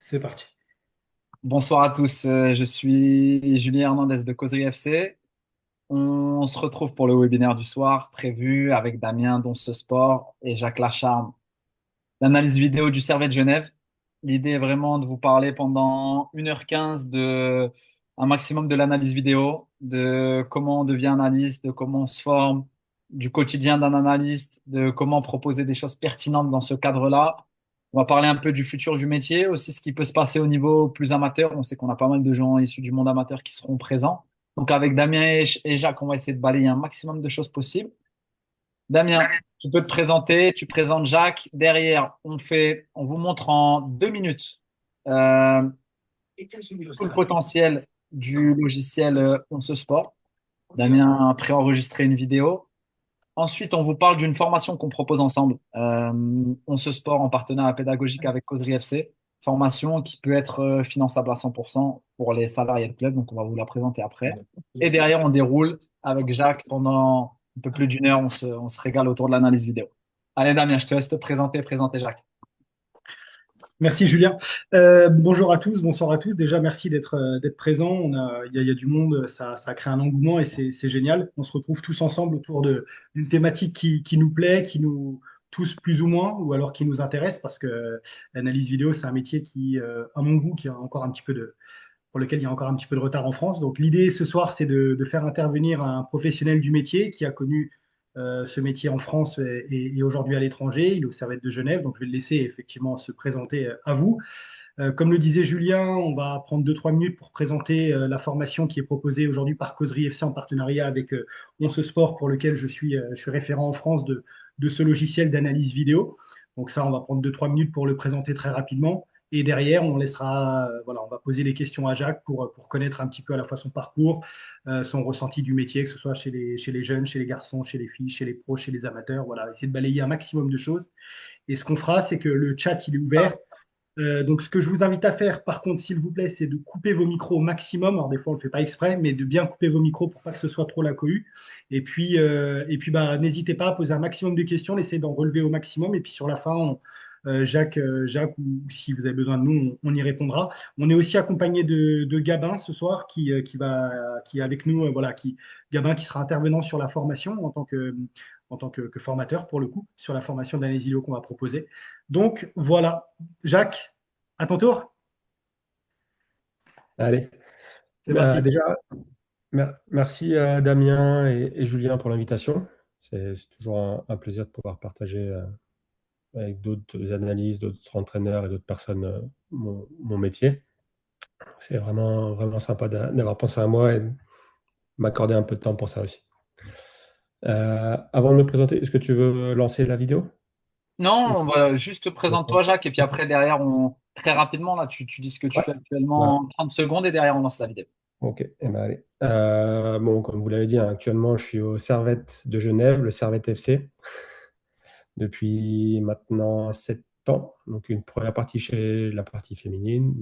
C'est parti. Bonsoir à tous, je suis Julien Hernandez de Causerie FC. On se retrouve pour le webinaire du soir prévu avec Damien Donce Sport et Jacques Lacharme. L'analyse vidéo du Servette Genève. L'idée est vraiment de vous parler pendant 1h15 de un maximum de l'analyse vidéo, de comment on devient analyste, de comment on se forme, du quotidien d'un analyste, de comment proposer des choses pertinentes dans ce cadre-là. On va parler un peu du futur du métier, aussi ce qui peut se passer au niveau plus amateur. On sait qu'on a pas mal de gens issus du monde amateur qui seront présents. Donc avec Damien et Jacques, on va essayer de balayer un maximum de choses possibles. Damien, tu peux te présenter, tu présentes Jacques. Derrière, on vous montre en 2 minutes euh, tout le potentiel du logiciel On se sport. Damien a préenregistré une vidéo. Ensuite, on vous parle d'une formation qu'on propose ensemble. On se sport en partenariat pédagogique avec Causerie FC. Formation qui peut être finançable à 100% pour les salariés de club. Donc, on va vous la présenter après. Et derrière, on déroule avec Jacques pendant un peu plus d'1 heure. On se régale autour de l'analyse vidéo. Allez, Damien, je te laisse te présenter Jacques. Merci Julien. Bonjour à tous, bonsoir à tous. Déjà, merci d'être présent. Il y a du monde, ça crée un engouement et c'est génial. On se retrouve tous ensemble autour d'une thématique qui nous plaît, qui nous touche plus ou moins, ou alors qui nous intéresse, parce que l'analyse vidéo, c'est un métier qui, à mon goût, qui a encore un petit peu pour lequel il y a encore un petit peu de retard en France. Donc l'idée ce soir, c'est de faire intervenir un professionnel du métier qui a connu ce métier en France et aujourd'hui à l'étranger. Il est au Servette de Genève, donc je vais le laisser effectivement se présenter à vous. Comme le disait Julien, on va prendre 2-3 minutes pour présenter la formation qui est proposée aujourd'hui par Causerie FC en partenariat avec On se Sport, pour lequel je suis référent en France de ce logiciel d'analyse vidéo. Donc ça, on va prendre 2-3 minutes pour le présenter très rapidement. Et derrière, on laissera, voilà, on va poser les questions à Jacques pour connaître un petit peu à la fois son parcours, son ressenti du métier, que ce soit chez les jeunes, chez les garçons, chez les filles, chez les pros, chez les amateurs. Voilà, essayer de balayer un maximum de choses. Et ce qu'on fera, c'est que le chat, il est ouvert. Donc, ce que je vous invite à faire, par contre, s'il vous plaît, c'est de couper vos micros au maximum. Alors, des fois, on ne le fait pas exprès, mais de bien couper vos micros pour pas que ce soit trop la cohue. Et puis bah, n'hésitez pas à poser un maximum de questions, essayez d'en relever au maximum. Et puis, sur la fin, Jacques, ou si vous avez besoin de nous, on y répondra. On est aussi accompagné de Gabin ce soir, qui est avec nous, Gabin qui sera intervenant sur la formation en tant que formateur, pour le coup, sur la formation d'analyse vidéo qu'on va proposer. Donc, voilà. Jacques, à ton tour. Allez. C'est parti. Déjà, merci Damien et Julien pour l'invitation. C'est toujours un plaisir de pouvoir partager avec d'autres analystes, d'autres entraîneurs et d'autres personnes mon métier. C'est vraiment, vraiment sympa d'avoir pensé à moi et de m'accorder un peu de temps pour ça aussi. Avant de me présenter, est-ce que tu veux lancer la vidéo? Non, on va juste présente-toi, Ok. Jacques, et puis après, derrière, très rapidement, là, tu dis ce que tu Ouais. fais actuellement Bah, en 30 secondes et derrière, on lance la vidéo. ok, eh ben, allez. Bon, comme vous l'avez dit, hein, actuellement, je suis au Servette de Genève, le Servette FC, depuis maintenant 7 ans. Donc, une première partie chez la partie féminine.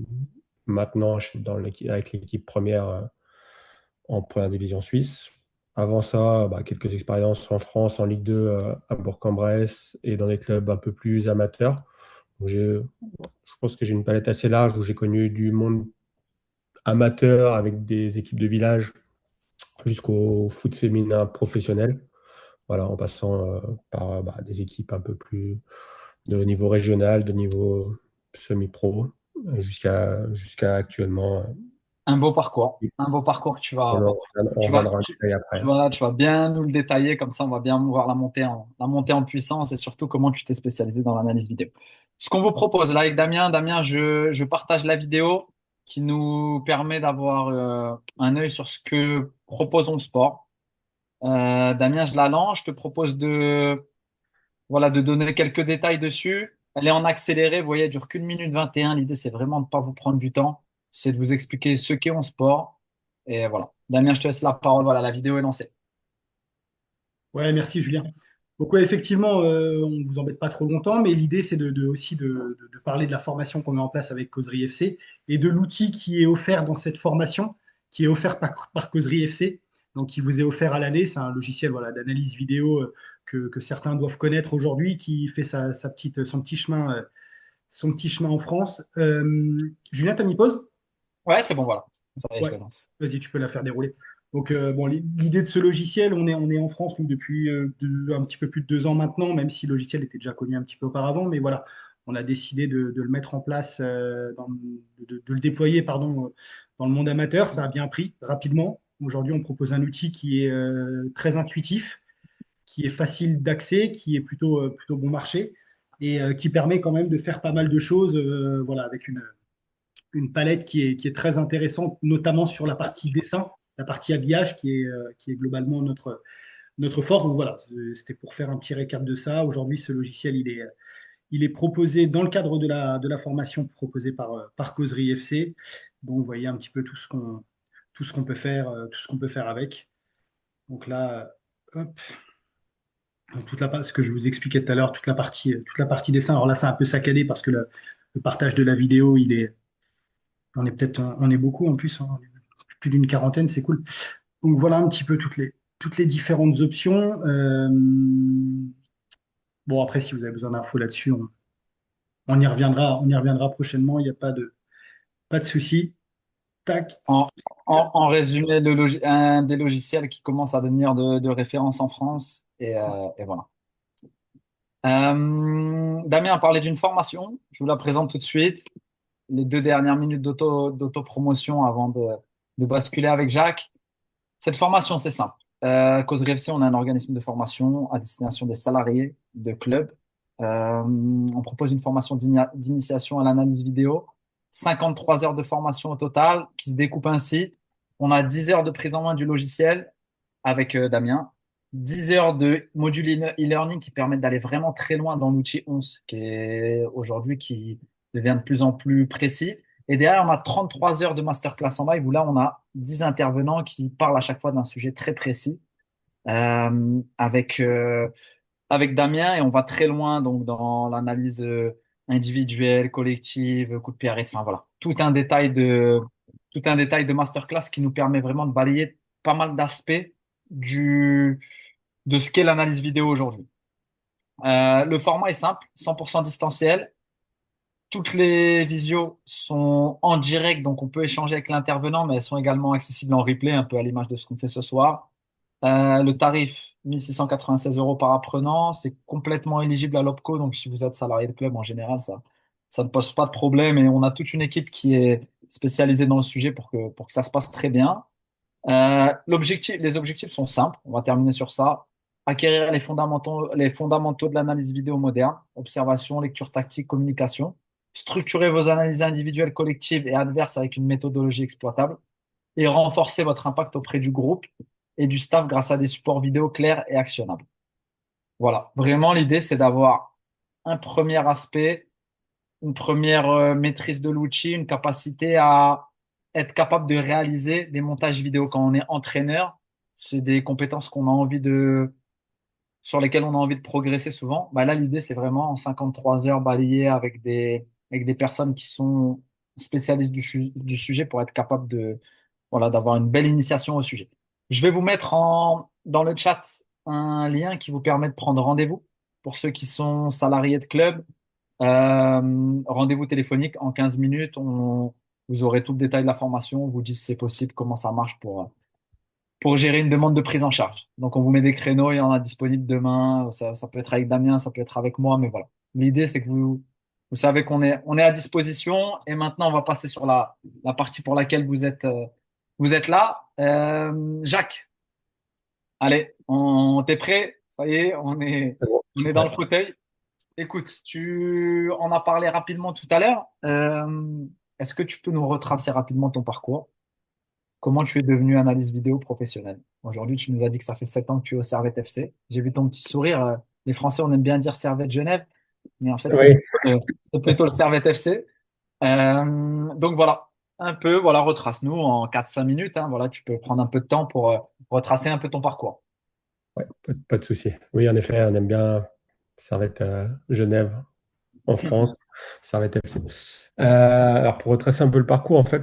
Maintenant, je suis avec l'équipe première en première division suisse. Avant ça, quelques expériences en France, en Ligue 2, à Bourg-en-Bresse et dans des clubs un peu plus amateurs. Donc, je pense que j'ai une palette assez large où j'ai connu du monde amateur avec des équipes de village jusqu'au foot féminin professionnel. Voilà, en passant par des équipes un peu plus de niveau régional, de niveau semi-pro, jusqu'à actuellement. Un beau parcours que On tu vas, reviendra en tu, détail après. tu vas bien nous le détailler, comme ça on va bien voir la montée en puissance et surtout comment tu t'es spécialisé dans l'analyse vidéo. Ce qu'on vous propose là avec Damien, je partage la vidéo qui nous permet d'avoir un œil sur ce que proposons sport. Damien, je la lance, je te propose de donner quelques détails dessus. Elle est en accéléré, vous voyez, elle dure qu'1 minute 21. L'idée, c'est vraiment de ne pas vous prendre du temps. C'est de vous expliquer ce qu'est en sport. Et voilà. Damien, je te laisse la parole. Voilà, la vidéo est lancée. Ouais, merci Julien. Donc ouais, effectivement, on ne vous embête pas trop longtemps, mais l'idée c'est aussi de parler de la formation qu'on met en place avec Causerie FC et de l'outil qui est offert dans cette formation, qui est offert par Causerie FC, donc qui vous est offert à l'année. C'est un logiciel voilà, d'analyse vidéo que certains doivent connaître aujourd'hui, qui fait son petit chemin son petit chemin en France. Julien, t'as mis pause? Ouais, c'est bon, voilà. Ça y est, je Ouais, le lance. vas-y, tu peux la faire dérouler. Donc, bon, l'idée de ce logiciel, on est en France nous, depuis un petit peu plus de 2 ans maintenant, même si le logiciel était déjà connu un petit peu auparavant. Mais voilà, on a décidé de le mettre en place, de le déployer, pardon, dans le monde amateur. Ça a bien pris rapidement. Aujourd'hui, on propose un outil qui est très intuitif, qui est facile d'accès, qui est plutôt bon marché et qui permet quand même de faire pas mal de choses, voilà, avec une palette qui est très intéressante, notamment sur la partie dessin, la partie habillage qui est globalement notre force. Donc voilà, c'était pour faire un petit récap de ça. Aujourd'hui, ce logiciel, il est proposé dans le cadre de la formation proposée par Causerie FC. Donc vous voyez un petit peu tout ce qu'on peut faire, tout ce qu'on peut faire avec. Donc là, hop, donc ce que je vous expliquais tout à l'heure, toute la partie dessin. Alors là, c'est un peu saccadé parce que le partage de la vidéo, on est beaucoup en plus, hein, plus d'une quarantaine, c'est cool. Donc voilà un petit peu toutes les différentes options. Bon, après, si vous avez besoin d'infos là-dessus, on y reviendra prochainement, il n'y a pas de souci. Tac. En, en résumé, un des logiciels qui commence à devenir de référence en France. Et voilà. Damien a parlé d'une formation. Je vous la présente tout de suite. Les 2 dernières minutes d'autopromotion avant de basculer avec Jacques. Cette formation, c'est simple. Causerie FC, on a un organisme de formation à destination des salariés de clubs. On propose une formation d'initiation à l'analyse vidéo. 53 heures de formation au total qui se découpe ainsi. On a 10 heures de prise en main du logiciel avec Damien. 10 heures de module e-learning qui permettent d'aller vraiment très loin dans l'outil 11 qui est aujourd'hui qui devient de plus en plus précis. Et derrière, on a 33 heures de masterclass en live où là, on a 10 intervenants qui parlent à chaque fois d'un sujet très précis avec Damien et on va très loin donc dans l'analyse individuelle, collective, coup de pied arrêté, enfin voilà, tout un détail de masterclass qui nous permet vraiment de balayer pas mal d'aspects du de ce qu'est l'analyse vidéo aujourd'hui. Le format est simple, 100% distanciel. Toutes les visios sont en direct, donc on peut échanger avec l'intervenant, mais elles sont également accessibles en replay, un peu à l'image de ce qu'on fait ce soir. Le tarif, 1 696 € par apprenant, c'est complètement éligible à l'OPCO, donc si vous êtes salarié de club, en général, ça ne pose pas de problème et on a toute une équipe qui est spécialisée dans le sujet pour que ça se passe très bien. Les objectifs sont simples, on va terminer sur ça. Acquérir les fondamentaux de l'analyse vidéo moderne, observation, lecture tactique, communication. Structurer vos analyses individuelles, collectives et adverses avec une méthodologie exploitable. Et renforcer votre impact auprès du groupe et du staff grâce à des supports vidéo clairs et actionnables. Voilà, vraiment l'idée c'est d'avoir un premier aspect, une première maîtrise de l'outil, une capacité à être capable de réaliser des montages vidéo quand on est entraîneur. C'est des compétences sur lesquelles on a envie de progresser souvent. Bah là, l'idée, c'est vraiment en 53 heures balayer avec des personnes qui sont spécialistes du sujet pour être capable voilà, d'avoir une belle initiation au sujet. Je vais vous mettre dans le chat un lien qui vous permet de prendre rendez-vous pour ceux qui sont salariés de club. Rendez-vous téléphonique en 15 minutes. Vous aurez tout le détail de la formation. On vous dit si c'est possible, comment ça marche pour gérer une demande de prise en charge. Donc, on vous met des créneaux, il y en a disponible demain. Ça peut être avec Damien, ça peut être avec moi, mais voilà. L'idée, c'est que vous savez qu'on est à disposition. Et maintenant, on va passer sur la partie pour laquelle vous êtes là. Jacques, allez, t'es prêt? Ça y est, on est, C'est bon. on est dans Ouais. le fauteuil. Écoute, tu en as parlé rapidement tout à l'heure. Est-ce que tu peux nous retracer rapidement ton parcours? Comment tu es devenu analyste vidéo professionnel? Aujourd'hui, tu nous as dit que ça fait 7 ans que tu es au Servette FC. J'ai vu ton petit sourire. Les Français, on aime bien dire Servette Genève, mais en fait, c'est Oui. plutôt c'est plutôt le Servette FC. Donc voilà, un peu, voilà, retrace-nous en 4-5 minutes, hein. Voilà, tu peux prendre un peu de temps pour retracer un peu ton parcours. Ouais, pas de souci. Oui, en effet, on aime bien Servette Genève en France, Servette FC. Alors, pour retracer un peu le parcours, en fait,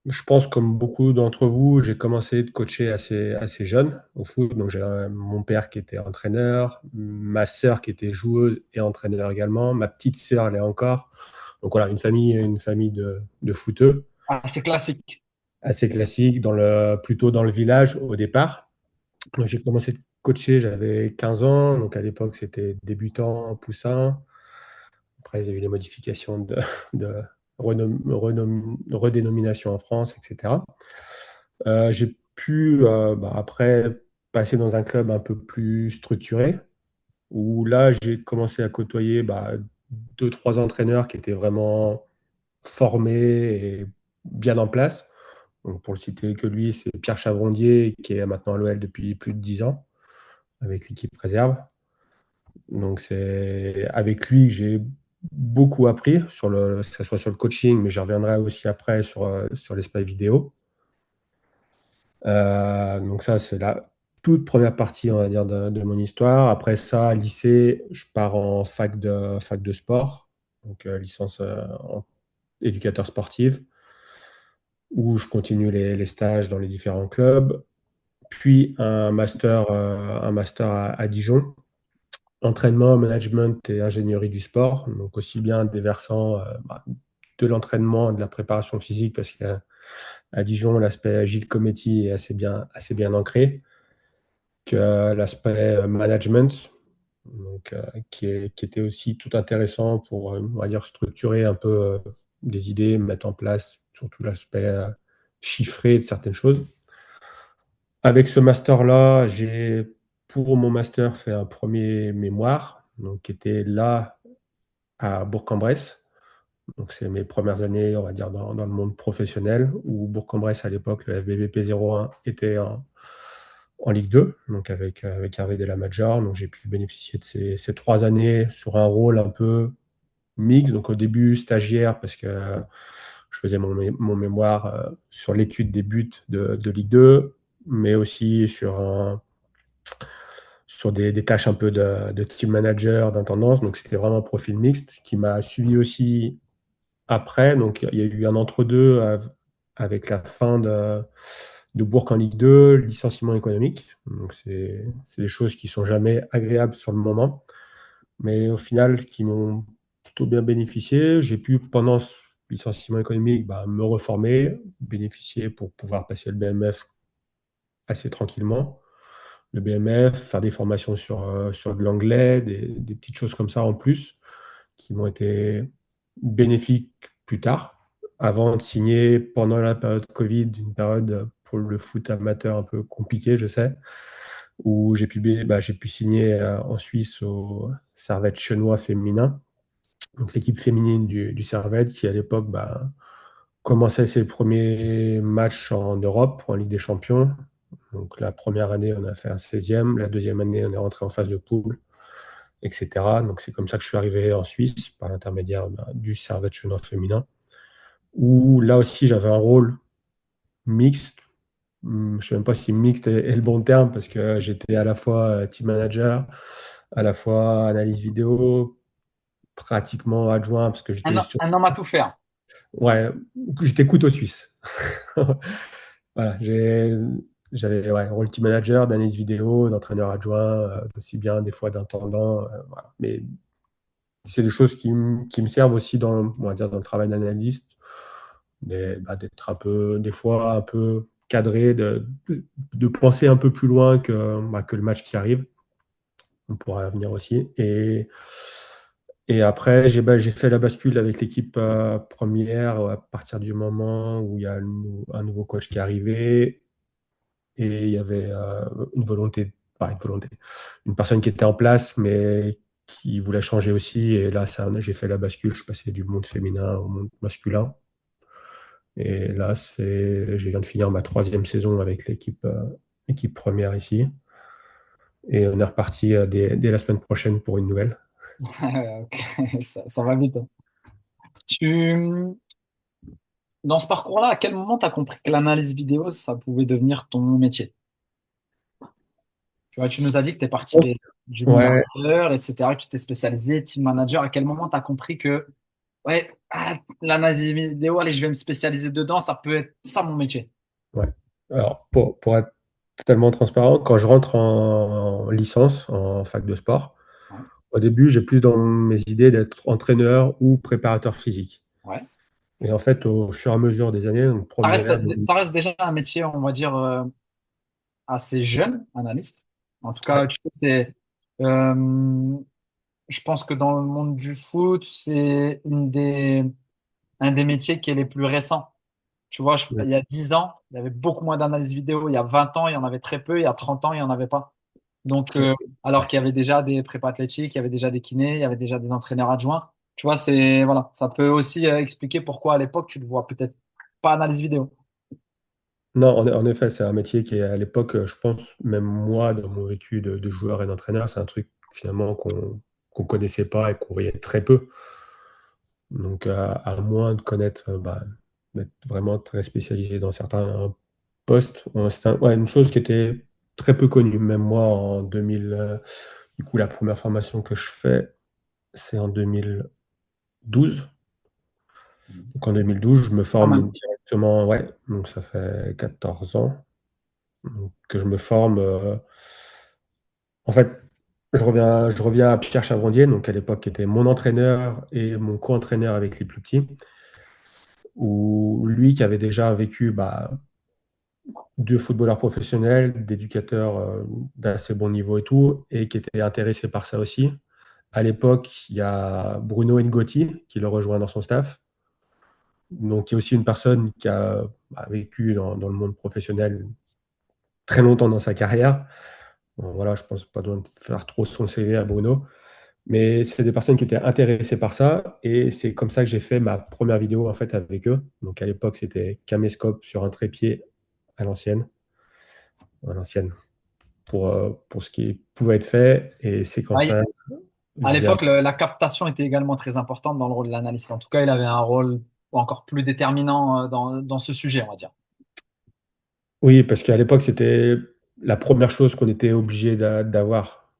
je pense comme beaucoup d'entre vous, j'ai commencé de coacher assez jeune au foot. Donc j'ai mon père qui était entraîneur, ma sœur qui était joueuse et entraîneur également, ma petite sœur l'est encore. Donc voilà, une famille de footeux, Ah, c'est classique. assez classique, plutôt dans le village au départ. Donc, j'ai commencé de coacher, j'avais 15 ans, donc à l'époque c'était débutant, poussin. Après, il y a eu les modifications de redénomination en France, etc. J'ai pu, après, passer dans un club un peu plus structuré, où là, j'ai commencé à côtoyer deux, trois entraîneurs qui étaient vraiment formés et bien en place. Donc, pour le citer que lui, c'est Pierre Chavrondier, qui est maintenant à l'OL depuis plus de 10 ans, avec l'équipe réserve. Donc, c'est avec lui que j'ai beaucoup appris, que ce soit sur le coaching, mais j'y reviendrai aussi après sur l'espace vidéo. Donc ça, c'est la toute première partie, on va dire, de mon histoire. Après ça, lycée, je pars en fac de sport, donc licence en éducateur sportif, où je continue les stages dans les différents clubs. Puis un master à Dijon, entraînement, management et ingénierie du sport. Donc aussi bien des versants de l'entraînement, de la préparation physique, parce qu'à Dijon, l'aspect agile committee est assez bien ancré, que l'aspect management, donc, qui était aussi tout intéressant pour, on va dire, structurer un peu des idées, mettre en place surtout l'aspect chiffré de certaines choses. Avec ce master-là, j'ai, pour mon master, fait un premier mémoire, donc, qui était là à Bourg-en-Bresse. Donc, c'est mes premières années, on va dire, dans le monde professionnel, où Bourg-en-Bresse, à l'époque, le FBVP 01 était en Ligue 2, donc avec Hervé Della Maggiore. Donc j'ai pu bénéficier de ces 3 années sur un rôle un peu mixte. Donc au début stagiaire, parce que je faisais mon mémoire sur l'étude des buts de Ligue 2, mais aussi sur des tâches un peu de team manager, d'intendance. Donc c'était vraiment un profil mixte qui m'a suivi aussi après. Donc il y a eu un entre-deux avec la fin de Bourg en Ligue 2, licenciement économique. Donc, c'est des choses qui sont jamais agréables sur le moment, mais au final, qui m'ont plutôt bien bénéficié. J'ai pu, pendant ce licenciement économique, me reformer, bénéficier pour pouvoir passer le BMF assez tranquillement. Le BMF, faire des formations sur de l'anglais, des petites choses comme ça en plus, qui m'ont été bénéfiques plus tard, avant de signer pendant la période Covid, une période pour le foot amateur un peu compliquée, je sais, où j'ai pu signer en Suisse au Servette Chenois féminin, donc l'équipe féminine du Servette, qui à l'époque commençait ses premiers matchs en Europe, en Ligue des Champions. Donc la première année, on a fait un 16e, la deuxième année, on est rentré en phase de poule, etc. Donc c'est comme ça que je suis arrivé en Suisse, par l'intermédiaire du Servette Chenois féminin, où là aussi j'avais un rôle mixte. Je ne sais même pas si mixte est le bon terme, parce que j'étais à la fois team manager, à la fois analyse vidéo, pratiquement adjoint, parce que j'étais sur... Un homme à tout faire. Ouais, j'étais couteau suisse. Voilà, j'avais un rôle team manager, d'analyse vidéo, d'entraîneur adjoint, aussi bien des fois d'intendant. Voilà. Mais c'est des choses qui me servent aussi on va dire, dans le travail d'analyste, d'être un peu, des fois, un peu cadré, de penser un peu plus loin que le match qui arrive. On pourra venir aussi. Et après, j'ai fait la bascule avec l'équipe première à partir du moment où il y a un nouveau coach qui est arrivé, et il y avait une volonté, pas une volonté, une personne qui était en place, mais qui voulait changer aussi. Et là, j'ai fait la bascule. Je suis passé du monde féminin au monde masculin. Et là, je viens de finir ma 3e saison avec l'équipe première ici. Et on est reparti dès la semaine prochaine pour une nouvelle. Ok, ça va vite, hein. Tu, Dans ce parcours-là, à quel moment tu as compris que l'analyse vidéo, ça pouvait devenir ton métier? Tu vois, tu nous as dit que tu es parti du monde Ouais, amateur, etc., que tu t'es spécialisé, team manager. À quel moment tu as compris que, ouais, Ah, l'analyse vidéo, allez, je vais me spécialiser dedans, ça peut être ça mon métier. Ouais. Alors, pour être totalement transparent, quand je rentre en licence, en fac de sport, Ouais. au début, j'ai plus dans mes idées d'être entraîneur ou préparateur physique. Ouais. Et en fait, au fur et à mesure des années, donc Ça reste, première, ça reste déjà un métier, on va dire, assez jeune, analyste. En tout cas, tu sais, euh, je pense que dans le monde du foot, c'est un des métiers qui est les plus récents. Tu vois, ouais. il y a 10 ans, il y avait beaucoup moins d'analyse vidéo. Il y a 20 ans, il y en avait très peu. Il y a 30 ans, il n'y en avait pas. Donc, alors qu'il y avait déjà des prépas athlétiques, il y avait déjà des kinés, il y avait déjà des entraîneurs adjoints. Tu vois, voilà, ça peut aussi expliquer pourquoi à l'époque, tu ne vois peut-être pas analyse vidéo. Non, en effet, c'est un métier qui est à l'époque, je pense, même moi, dans mon vécu de joueur et d'entraîneur, c'est un truc finalement qu'on connaissait pas et qu'on voyait très peu. Donc, à moins de connaître, d'être vraiment très spécialisé dans certains postes, c'est ouais, une chose qui était très peu connue. Même moi, en 2000, du coup, la première formation que je fais, c'est en 2012. Donc, en 2012, je me Pas mal. forme directement, ouais, donc ça fait 14 ans. Donc, que je me forme. En fait, je reviens à Pierre Chavrondier, donc à l'époque qui était mon entraîneur et mon co-entraîneur avec les plus petits, où lui qui avait déjà vécu deux footballeurs professionnels, d'éducateurs d'assez bon niveau et tout, et qui était intéressé par ça aussi. À l'époque, il y a Bruno Ngotti qui le rejoint dans son staff, donc qui est aussi une personne qui a vécu dans le monde professionnel très longtemps dans sa carrière. Bon, voilà, je pense pas besoin de faire trop son CV à Bruno. Mais c'est des personnes qui étaient intéressées par ça et c'est comme ça que j'ai fait ma première vidéo en fait avec eux. Donc à l'époque, c'était caméscope sur un trépied à l'ancienne pour ce qui pouvait être fait et Ah, séquençage à via. l'époque, la captation était également très importante dans le rôle de l'analyste. En tout cas, il avait un rôle encore plus déterminant dans ce sujet, on va dire. Oui, parce qu'à l'époque, c'était la première chose qu'on était obligé d'avoir.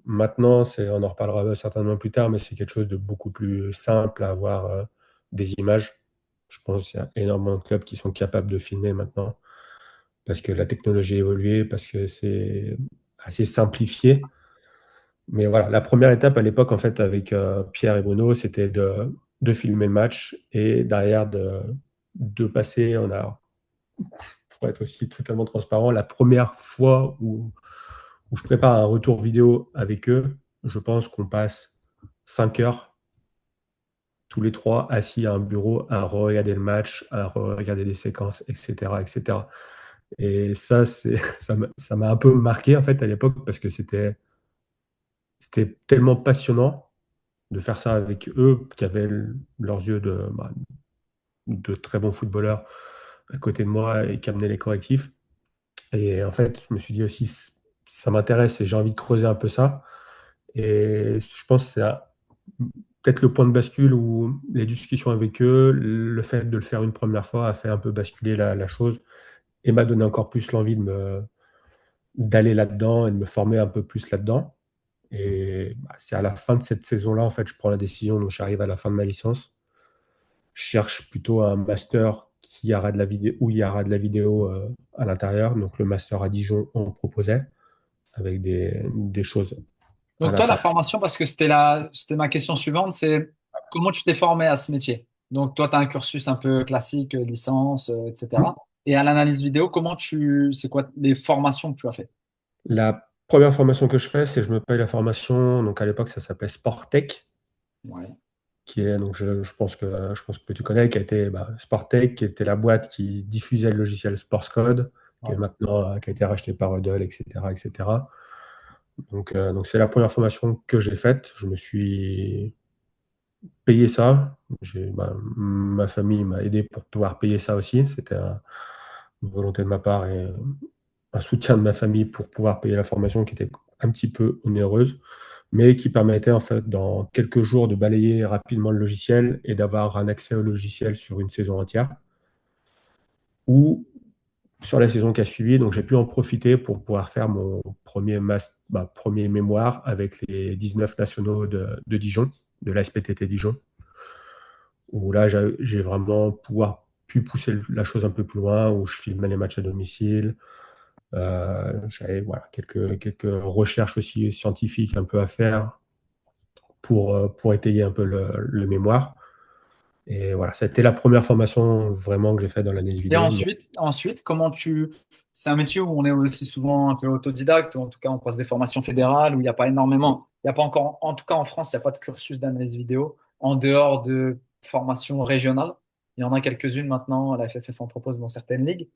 Maintenant, on en reparlera certainement plus tard, mais c'est quelque chose de beaucoup plus simple à avoir des images. Je pense qu'il y a énormément de clubs qui sont capables de filmer maintenant. Parce que la technologie a évolué, parce que c'est assez simplifié. Mais voilà, la première étape à l'époque, en fait, avec Pierre et Bruno, c'était de filmer le match et derrière de passer, pour être aussi totalement transparent, la première fois où je prépare un retour vidéo avec eux, je pense qu'on passe 5 heures tous les trois assis à un bureau à regarder le match, à regarder les séquences, etc., etc. Et ça, ça m'a un peu marqué en fait à l'époque parce que c'était tellement passionnant de faire ça avec eux qui avaient leurs yeux de très bons footballeurs à côté de moi et qui amenaient les correctifs. Et en fait, je me suis dit aussi, ça m'intéresse et j'ai envie de creuser un peu ça. Et je pense que c'est peut-être le point de bascule où les discussions avec eux, le fait de le faire une première fois a fait un peu basculer la chose et m'a donné encore plus l'envie d'aller là-dedans et de me former un peu plus là-dedans. Et c'est à la fin de cette saison-là, en fait, je prends la décision, donc j'arrive à la fin de ma licence. Je cherche plutôt un master qui aura de la vidéo, où il y aura de la vidéo à l'intérieur. Donc le master à Dijon, on proposait, avec des choses à Donc toi, la l'intérieur. formation, parce que c'était ma question suivante, c'est comment tu t'es formé à ce métier? Donc toi, tu as un cursus un peu classique, licence, etc. Et à l'analyse vidéo, c'est quoi les formations que tu as fait? La première formation que je fais, c'est je me paye la formation, donc à l'époque ça s'appelait Sporttech, Ouais. qui est, donc je pense que tu connais, qui a été Sporttech, qui était la boîte qui diffusait le logiciel SportsCode, qui est Ouais. maintenant, qui a été racheté par Hudl, etc., etc. Donc c'est la première formation que j'ai faite. Je me suis payé ça. Ma famille m'a aidé pour pouvoir payer ça aussi. C'était une volonté de ma part et un soutien de ma famille pour pouvoir payer la formation qui était un petit peu onéreuse, mais qui permettait en fait dans quelques jours de balayer rapidement le logiciel et d'avoir un accès au logiciel sur une saison entière. Ou sur la saison qui a suivi, donc j'ai pu en profiter pour pouvoir faire mon premier mémoire avec les 19 nationaux de Dijon, de la SPTT Dijon, où là, j'ai vraiment pu pousser la chose un peu plus loin, où je filmais les matchs à domicile. J'avais voilà, quelques recherches aussi scientifiques un peu à faire pour étayer un peu le mémoire. Et voilà, c'était la première formation vraiment que j'ai fait dans l'analyse Et vidéo. ensuite, comment tu... C'est un métier où on est aussi souvent un peu autodidacte, ou en tout cas on passe des formations fédérales, où il n'y a pas énormément, il n'y a pas encore, en tout cas en France, il n'y a pas de cursus d'analyse vidéo en dehors de formations régionales. Il y en a quelques-unes maintenant, la FFF en propose dans certaines ligues.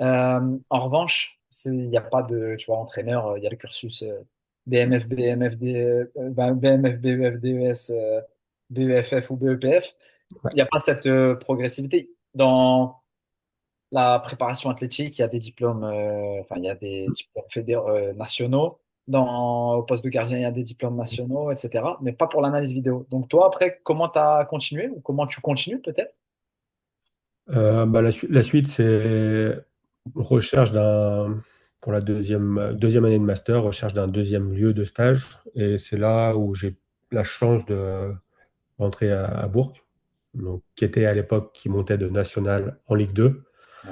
En revanche, il n'y a pas de, tu vois, entraîneur, il y a le cursus BMF, BMFD, BMF, BEF, DES, BEFF ou BEPF. Ouais. Il n'y a pas cette progressivité. Dans la préparation athlétique, il y a des diplômes, enfin, il y a des diplômes nationaux. Au poste de gardien, il y a des diplômes nationaux, etc. Mais pas pour l'analyse vidéo. Donc, toi, après, comment tu as continué ou comment tu continues peut-être? Bah, la suite, c'est recherche pour la deuxième année de master, recherche d'un deuxième lieu de stage. Et c'est là où j'ai la chance de rentrer à Bourg, donc, qui était à l'époque, qui montait de national en Ligue 2. Ouais.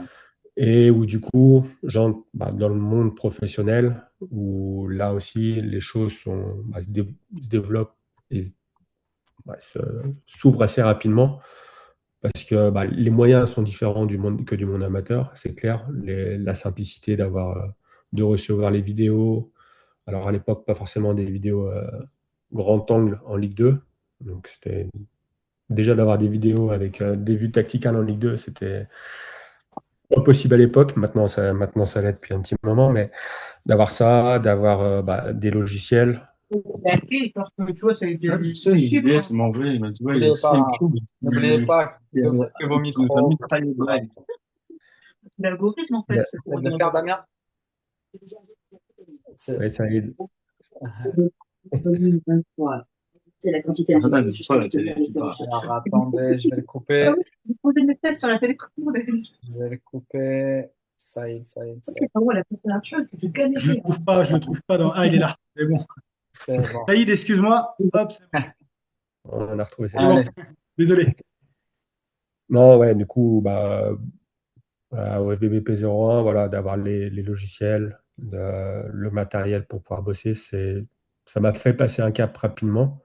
Et où du coup, j'entre dans le monde professionnel, où là aussi, les choses se développent et s'ouvrent assez rapidement. Parce que les moyens sont différents que du monde amateur, c'est clair. La simplicité de recevoir les vidéos. Alors à l'époque, pas forcément des vidéos grand angle en Ligue 2. Donc c'était déjà d'avoir des vidéos avec des vues tacticales en Ligue 2, c'était pas possible à l'époque. Maintenant ça l'est depuis un petit moment, mais d'avoir ça, d'avoir des logiciels. Parce que tu vois, ça a été ça, JDS m'a envoyé, il m'a dit, ouais, il y a N'oubliez 5 jours, pas, n'oubliez pas que vos tu nous as mis micros. taille de l'algorithme, en fait, Le c'est fait pour de le dire. faire, Damien, c'est. Ouais, ça aide. C'est la quantité d'informations. C'est pas la télé. Alors, attendez, je vais le Ah couper. oui, vous posez des tests sur la télécommande. Je vais le couper. Saïd, Saïd, Ok, Saïd. ah ouais, la température, c'est de Je le galérer. trouve pas, je le trouve pas dans. Ah, il est là. C'est bon. C'est bon. Saïd, excuse-moi. Hop, On en a retrouvé ça. c'est bon. Allez, Désolé. Non, ouais, du coup, au FBBP 01, voilà, d'avoir les logiciels, le matériel pour pouvoir bosser, ça m'a fait passer un cap rapidement.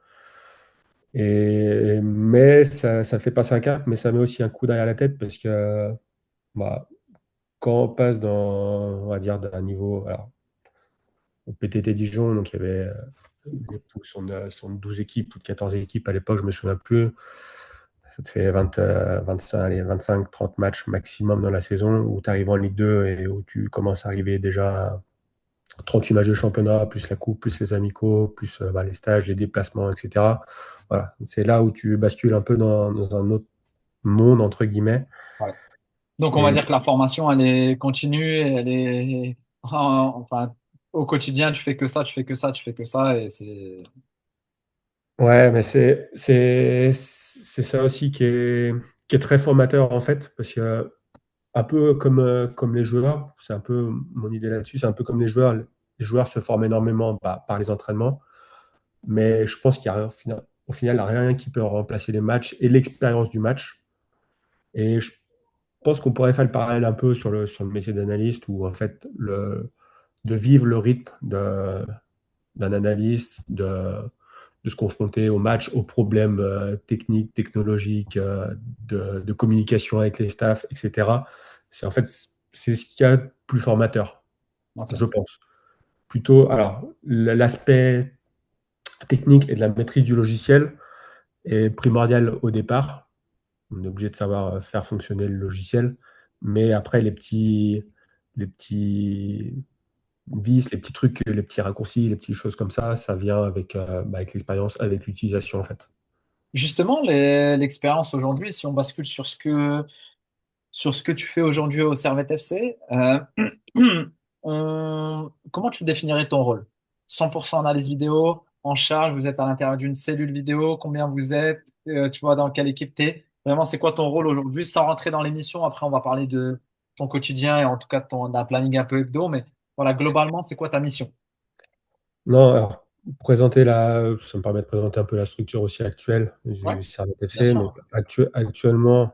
Mais ça fait passer un cap, mais ça met aussi un coup derrière la tête parce que bah, quand on passe on va dire, d'un niveau, alors, au PTT Dijon, donc il y avait les poules sont de 12 équipes ou de 14 équipes à l'époque, je me souviens plus. Ça te fait 25, allez, 25-30 matchs maximum dans la saison où tu arrives en Ligue 2 et où tu commences à arriver déjà à 38 matchs de championnat, plus la coupe, plus les amicaux, plus les stages, les déplacements, etc. Voilà. C'est là où tu bascules un peu dans un autre monde, entre guillemets. ouais. Donc, on va Et dire que la formation, elle est continue, elle est. Enfin, au quotidien, tu fais que ça, tu fais que ça, tu fais que ça, et c'est. ouais, mais c'est ça aussi qui est très formateur en fait, parce que un peu comme les joueurs, c'est un peu mon idée là-dessus, c'est un peu comme les joueurs. Les joueurs se forment énormément par les entraînements, mais je pense qu'il y a au final, il n'y a rien qui peut remplacer les matchs et l'expérience du match. Et je pense qu'on pourrait faire le parallèle un peu sur le métier d'analyste, où en fait, de vivre le rythme d'un analyste, de se confronter au match, aux problèmes techniques, technologiques, de communication avec les staffs, etc. En fait, c'est ce qu'il y a de plus formateur, Ok. je pense. Plutôt, alors, l'aspect technique et de la maîtrise du logiciel est primordial au départ. On est obligé de savoir faire fonctionner le logiciel, mais après, les petits vis, les petits trucs, les petits raccourcis, les petites choses comme ça vient avec l'expérience, avec l'utilisation en fait. Justement, l'expérience aujourd'hui, si on bascule sur ce que tu fais aujourd'hui au Servette FC, comment tu définirais ton rôle? 100% analyse vidéo, en charge, vous êtes à l'intérieur d'une cellule vidéo, combien vous êtes, tu vois dans quelle équipe tu es? Vraiment, c'est quoi ton rôle aujourd'hui? Sans rentrer dans l'émission, après on va parler de ton quotidien et en tout cas d'un planning un peu hebdo, mais voilà, globalement, c'est quoi ta mission? Non, alors, Ça me permet de présenter un peu la structure aussi actuelle Ouais, du Servette bien FC. Donc, sûr. actuellement,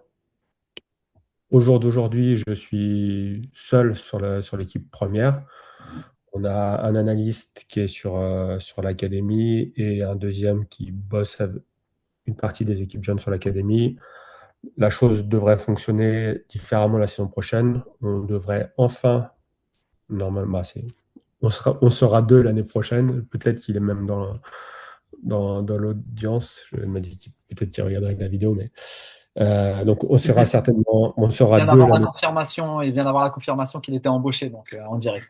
au jour d'aujourd'hui, je suis seul sur l'équipe première. On a un analyste qui est sur l'académie et un deuxième qui bosse avec une partie des équipes jeunes sur l'académie. La chose devrait fonctionner différemment la saison prochaine. On devrait enfin, normalement, on sera deux l'année prochaine. Peut-être qu'il est même dans l'audience. Je m'a dit peut-être qu'il regarderait la vidéo, mais donc on sera deux l'année. Il vient d'avoir la confirmation qu'il était embauché, donc en direct.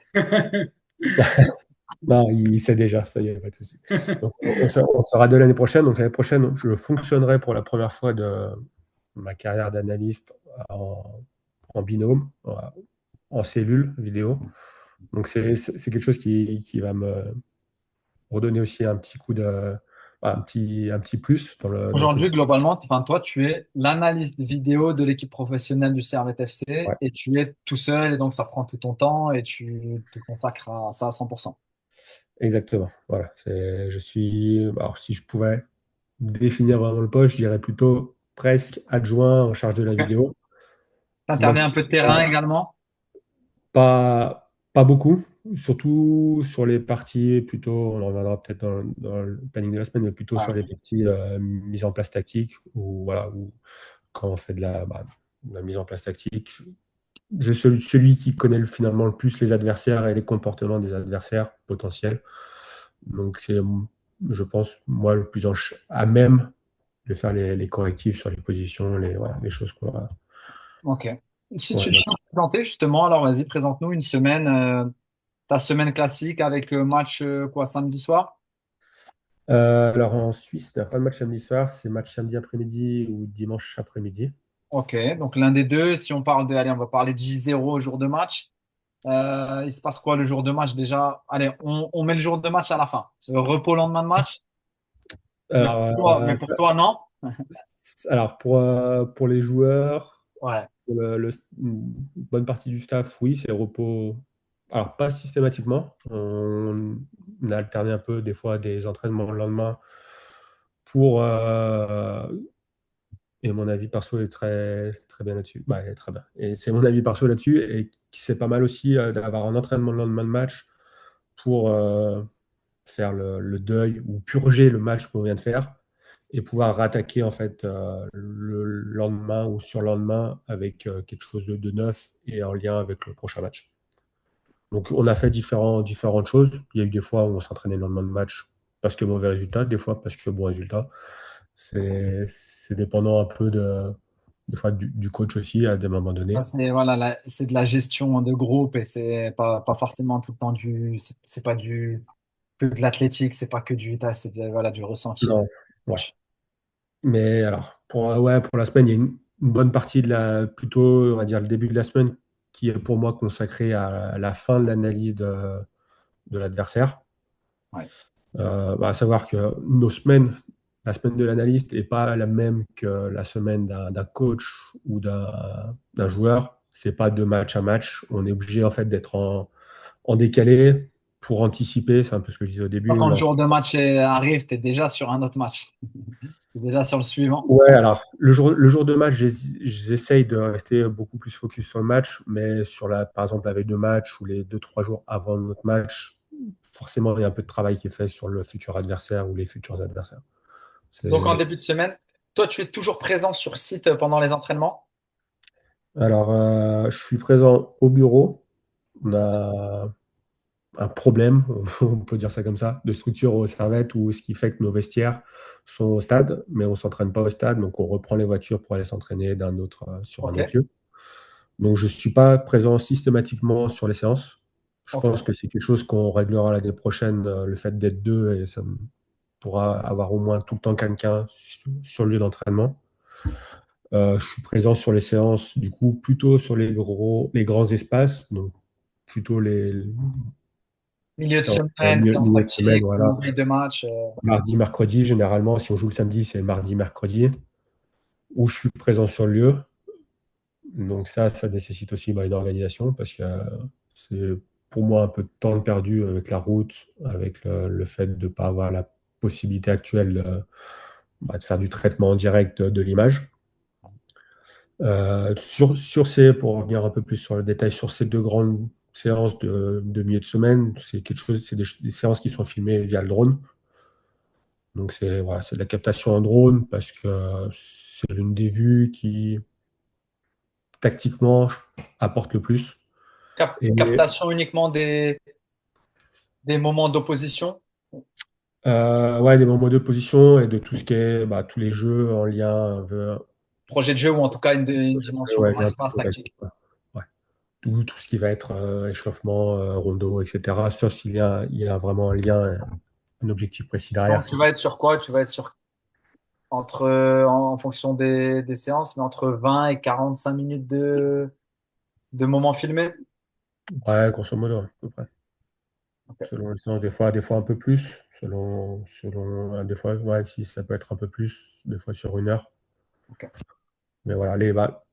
Non, il sait déjà, ça y est, pas de souci. Donc on sera deux l'année prochaine. Donc l'année prochaine, je fonctionnerai pour la première fois de ma carrière d'analyste en binôme, en cellule vidéo. Donc c'est quelque chose qui va me redonner aussi un petit coup un petit plus dans le Aujourd'hui, quotidien. globalement, enfin, toi, tu es l'analyste vidéo de l'équipe professionnelle du Servette FC Ouais, et tu es tout seul et donc ça prend tout ton temps et tu te consacres à ça à 100%. exactement. Voilà. Alors, si je pouvais définir vraiment le poste, je dirais plutôt presque adjoint en charge de la Ok. vidéo, Tu même interviens un si peu de terrain également. pas beaucoup, surtout sur les parties plutôt, on en reviendra peut-être dans le planning de la semaine, mais plutôt Ouais, sur les ok. parties mise en place tactique, ou voilà, ou quand on fait de la mise en place tactique, je suis celui qui connaît finalement le plus les adversaires et les comportements des adversaires potentiels. Donc c'est, je pense, moi le plus à même de faire les correctifs sur les positions, voilà, les choses qu'on va. Ok. Si tu Ouais, dois nous présenter justement, alors vas-y, présente-nous une semaine, ta semaine classique avec match quoi, samedi soir? alors en Suisse, il n'y a pas de match samedi soir, c'est match samedi après-midi ou dimanche après-midi. Ok, donc l'un des deux, si on parle de, allez, on va parler de J0 au jour de match. Il se passe quoi le jour de match déjà? Allez, on met le jour de match à la fin. Repos lendemain de match, Alors, mais pour toi, non? alors pour les joueurs, Ouais, pour une bonne partie du staff, oui, c'est repos. Alors, pas systématiquement. On a alterné un peu des fois des entraînements le lendemain pour. Et mon avis perso est très, très bien là-dessus. Bah, il est très bien. Et c'est mon avis perso là-dessus. Et c'est pas mal aussi d'avoir un entraînement le lendemain de match pour faire le deuil ou purger le match qu'on vient de faire et pouvoir rattaquer en fait le lendemain ou sur le lendemain avec quelque chose de neuf et en lien avec le prochain match. Donc on a fait différentes choses. Il y a eu des fois où on s'entraînait le lendemain de match parce que mauvais résultat, des fois parce que bon résultat. C'est dépendant un peu des fois du coach aussi à des moments ça, donnés. c'est voilà, c'est de la gestion de groupe et c'est pas forcément tout le temps c'est pas que de l'athlétique, c'est pas que voilà, du ressenti de Non, ouais. coach. Mais alors, ouais, pour la semaine, il y a une bonne partie plutôt, on va dire, le début de la semaine qui est pour moi consacré à la fin de l'analyse de l'adversaire. Ouais. À savoir que la semaine de l'analyste n'est pas la même que la semaine d'un coach ou d'un joueur. C'est pas de match à match. On est obligé en fait d'être en décalé pour anticiper. C'est un peu ce que je disais au Toi, début. quand le jour de match arrive, tu es déjà sur un autre match. Tu es déjà sur le suivant. Ouais, alors le jour de match, j'essaye de rester beaucoup plus focus sur le match, mais par exemple, la veille de match ou les 2, 3 jours avant notre match, forcément, il y a un peu de travail qui est fait sur le futur adversaire ou les futurs adversaires. Donc, en C'est, début de semaine, toi, tu es toujours présent sur site pendant les entraînements? alors, je suis présent au bureau. On a un problème, on peut dire ça comme ça, de structure au Servette, où ce qui fait que nos vestiaires sont au stade, mais on ne s'entraîne pas au stade, donc on reprend les voitures pour aller s'entraîner sur un Ok, autre lieu. Donc, je ne suis pas présent systématiquement sur les séances. Je pense ok. que c'est quelque chose qu'on réglera l'année prochaine, le fait d'être deux, et ça pourra avoir au moins tout le temps quelqu'un sur le lieu d'entraînement. Je suis présent sur les séances, du coup, plutôt sur les grands espaces, donc plutôt les Milieu de séances semaine, séance milieu de semaine, tactique voilà. ou veille de match. Mardi, mercredi, généralement, si on joue le samedi, c'est mardi, mercredi, où je suis présent sur le lieu. Donc ça nécessite aussi une organisation parce que c'est pour moi un peu de temps perdu avec la route, avec le fait de ne pas avoir la possibilité actuelle de faire du traitement en direct de l'image. Pour revenir un peu plus sur le détail, sur ces deux grandes séances de milieu de semaine, c'est des séances qui sont filmées via le drone. Donc c'est de la captation en drone parce que c'est l'une des vues qui, tactiquement, apporte le plus. Et Captation uniquement des moments d'opposition. ouais, des moments de position et de tout ce qui est tous les jeux en lien Projet de jeu ou en tout cas une dimension ouais, grand lien espace tactique. ouais. Ouais. Tout ce qui va être échauffement, rondo, etc. Sauf il y a vraiment un lien, un objectif précis derrière. Donc tu vas être sur quoi? Tu vas être sur entre, en fonction des séances, mais entre 20 et 45 minutes de moments filmés. Ouais, grosso modo, à peu près. Ok. Selon les séances, des fois un peu plus. Des fois, ouais, si ça peut être un peu plus, des fois sur 1 heure. Ok. Mais voilà,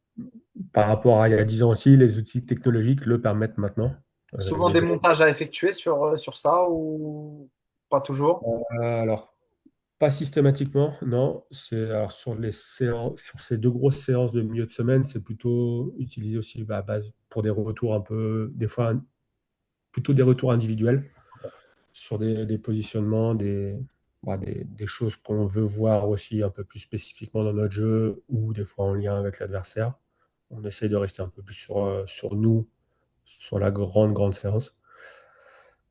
par rapport à il y a 10 ans aussi, les outils technologiques le permettent maintenant. Souvent Les des drones. montages à effectuer sur ça ou pas toujours? Alors, pas systématiquement, non. Alors, sur ces deux grosses séances de milieu de semaine, c'est plutôt utilisé aussi à base pour des retours un peu, des fois, plutôt des retours individuels sur des positionnements, des choses qu'on veut voir aussi un peu plus spécifiquement dans notre jeu ou des fois en lien avec l'adversaire. On essaye de rester un peu plus sur nous, sur la grande séance.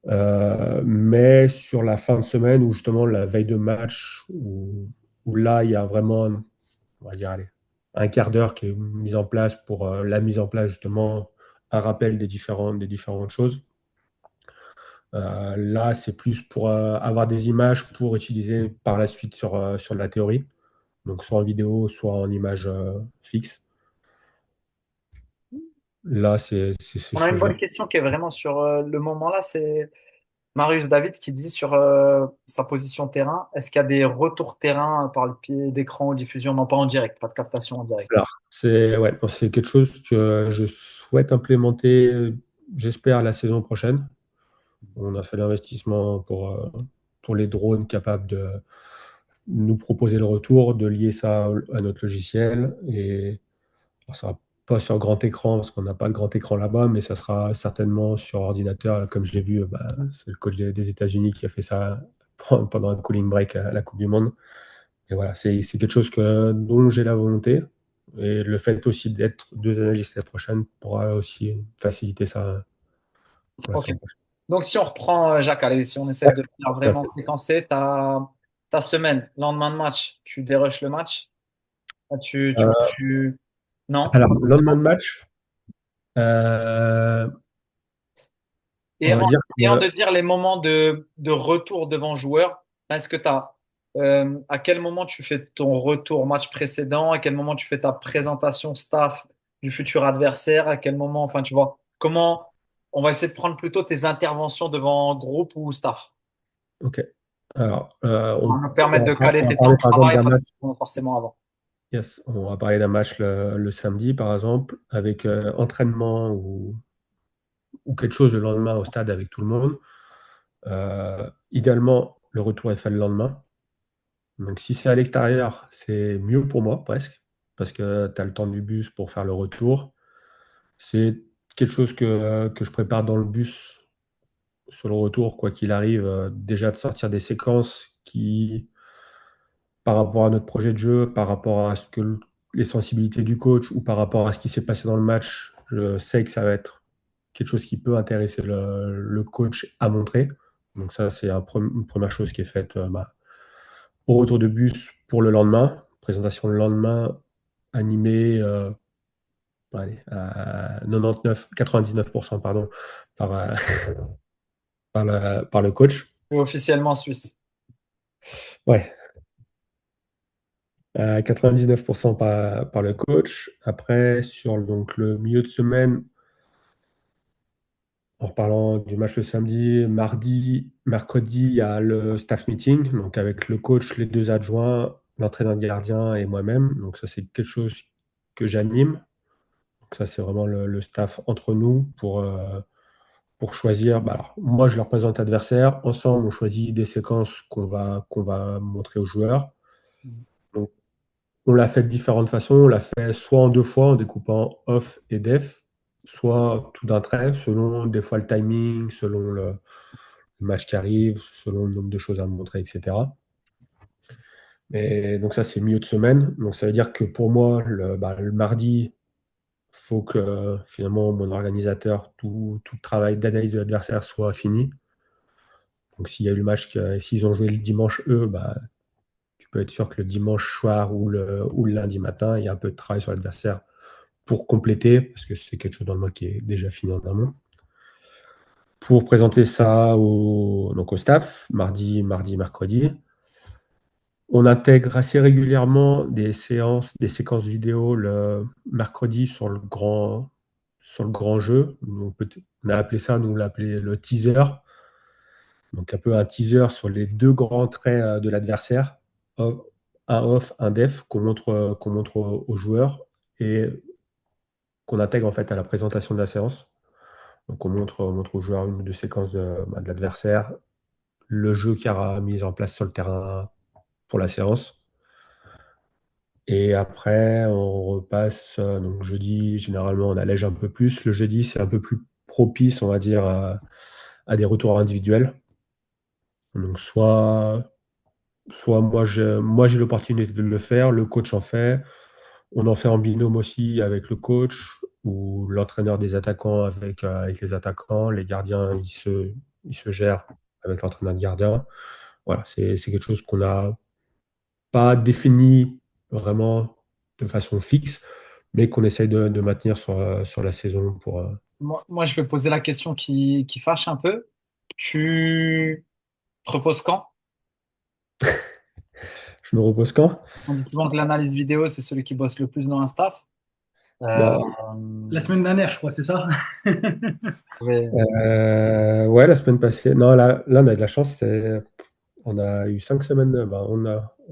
Mais sur la fin de semaine ou justement la veille de match, où là, il y a vraiment, on va dire, allez, un quart d'heure qui est mis en place pour la mise en place, justement, un rappel des différentes choses. Là, c'est plus pour avoir des images pour utiliser par la suite sur de la théorie, donc soit en vidéo, soit en image fixe. Là, c'est ces On a une choses-là. bonne question qui est vraiment sur le moment là, c'est Marius David qui dit sur sa position terrain, est-ce qu'il y a des retours terrain par le pied d'écran ou diffusion? Non, pas en direct, pas de captation en direct. Alors, ouais, non, c'est quelque chose que je souhaite implémenter, j'espère, la saison prochaine. On a fait l'investissement pour les drones capables de nous proposer le retour, de lier ça à notre logiciel. Et alors, ça sera pas sur grand écran, parce qu'on n'a pas de grand écran là-bas, mais ça sera certainement sur ordinateur. Comme je l'ai vu, c'est le coach des États-Unis qui a fait ça pendant un cooling break à la Coupe du Monde. Et voilà, c'est quelque chose dont j'ai la volonté. Et le fait aussi d'être deux analystes la prochaine pourra aussi faciliter ça pour la Ok. saison prochaine. Donc si on reprend, Jacques, allez, si on essaie Ouais, de faire tout à vraiment fait. séquencer ta semaine, lendemain de match, tu dérushes le match? Ah, Euh, Non, alors, pas lendemain forcément. de match, euh, on Et va en dire essayant de que dire les moments de retour devant joueur, est-ce que tu as, à quel moment tu fais ton retour match précédent, à quel moment tu fais ta présentation staff du futur adversaire, à quel moment, enfin, tu vois, comment on va essayer de prendre plutôt tes interventions devant groupe ou staff. ok. Alors, On va nous permettre de on caler va tes temps parler de par exemple travail d'un parce match. qu'ils sont forcément avant. Yes, on va parler d'un match le samedi, par exemple, avec entraînement ou quelque chose le lendemain au stade avec tout le monde. Idéalement, le retour est fait le lendemain. Donc, si c'est à l'extérieur, c'est mieux pour moi, presque, parce que tu as le temps du bus pour faire le retour. C'est quelque chose que je prépare dans le bus sur le retour, quoi qu'il arrive, déjà de sortir des séquences qui, par rapport à notre projet de jeu, par rapport à les sensibilités du coach ou par rapport à ce qui s'est passé dans le match, je sais que ça va être quelque chose qui peut intéresser le coach à montrer. Donc ça, c'est une première chose qui est faite au retour de bus pour le lendemain. Présentation le lendemain, animée allez, à 99% pardon, par, par le coach. Et officiellement suisse. Ouais, à 99% par le coach. Après, sur donc, le milieu de semaine, en reparlant du match le samedi, mardi, mercredi, il y a le staff meeting, donc avec le coach, les deux adjoints, l'entraîneur de gardien et moi-même. Donc ça, c'est quelque chose que j'anime. Donc ça, c'est vraiment le staff entre nous pour choisir. Bah, alors, moi, je leur présente l'adversaire. Ensemble, on choisit des séquences qu'on va montrer aux joueurs. Donc, on l'a fait de différentes façons. On l'a fait soit en deux fois, en découpant off et def, soit tout d'un trait, selon des fois le timing, selon le match qui arrive, selon le nombre de choses à montrer, etc. Mais donc ça, c'est milieu de semaine. Donc ça veut dire que pour moi, le mardi, faut que finalement mon organisateur, tout le travail d'analyse de l'adversaire soit fini. Donc s'il y a eu le match, s'ils ont joué le dimanche, eux, bah, tu peux être sûr que le dimanche soir ou le lundi matin, il y a un peu de travail sur l'adversaire pour compléter, parce que c'est quelque chose dans le mois qui est déjà fini en amont. Pour présenter ça donc au staff, mardi, mercredi. On intègre assez régulièrement des séquences vidéo le mercredi sur le grand jeu. On a appelé ça, nous on l'a appelé le teaser. Donc un peu un teaser sur les deux grands traits de l'adversaire, un off, un def, qu'on montre aux joueurs et qu'on intègre en fait à la présentation de la séance. Donc on montre aux joueurs une ou deux séquences de l'adversaire, le jeu qu'il y aura mis en place sur le terrain pour la séance. Et après, on repasse. Donc jeudi, généralement, on allège un peu plus. Le jeudi, c'est un peu plus propice, on va dire, à des retours individuels. Donc soit moi j'ai l'opportunité de le faire, le coach en fait. On en fait en binôme aussi avec le coach ou l'entraîneur des attaquants avec les attaquants. Les gardiens, ils se gèrent avec l'entraîneur de gardien. Voilà, c'est quelque chose qu'on n'a pas défini vraiment de façon fixe, mais qu'on essaye de maintenir sur la saison Moi, je vais poser la question qui fâche un peu. Tu te reposes quand? Je me repose quand? On dit souvent que l'analyse vidéo, c'est celui qui bosse le plus dans un staff. Euh, Bah, La semaine dernière, je crois, c'est ça? ouais. ouais, la semaine passée. Non, là, on a de la chance. On a eu 5 semaines.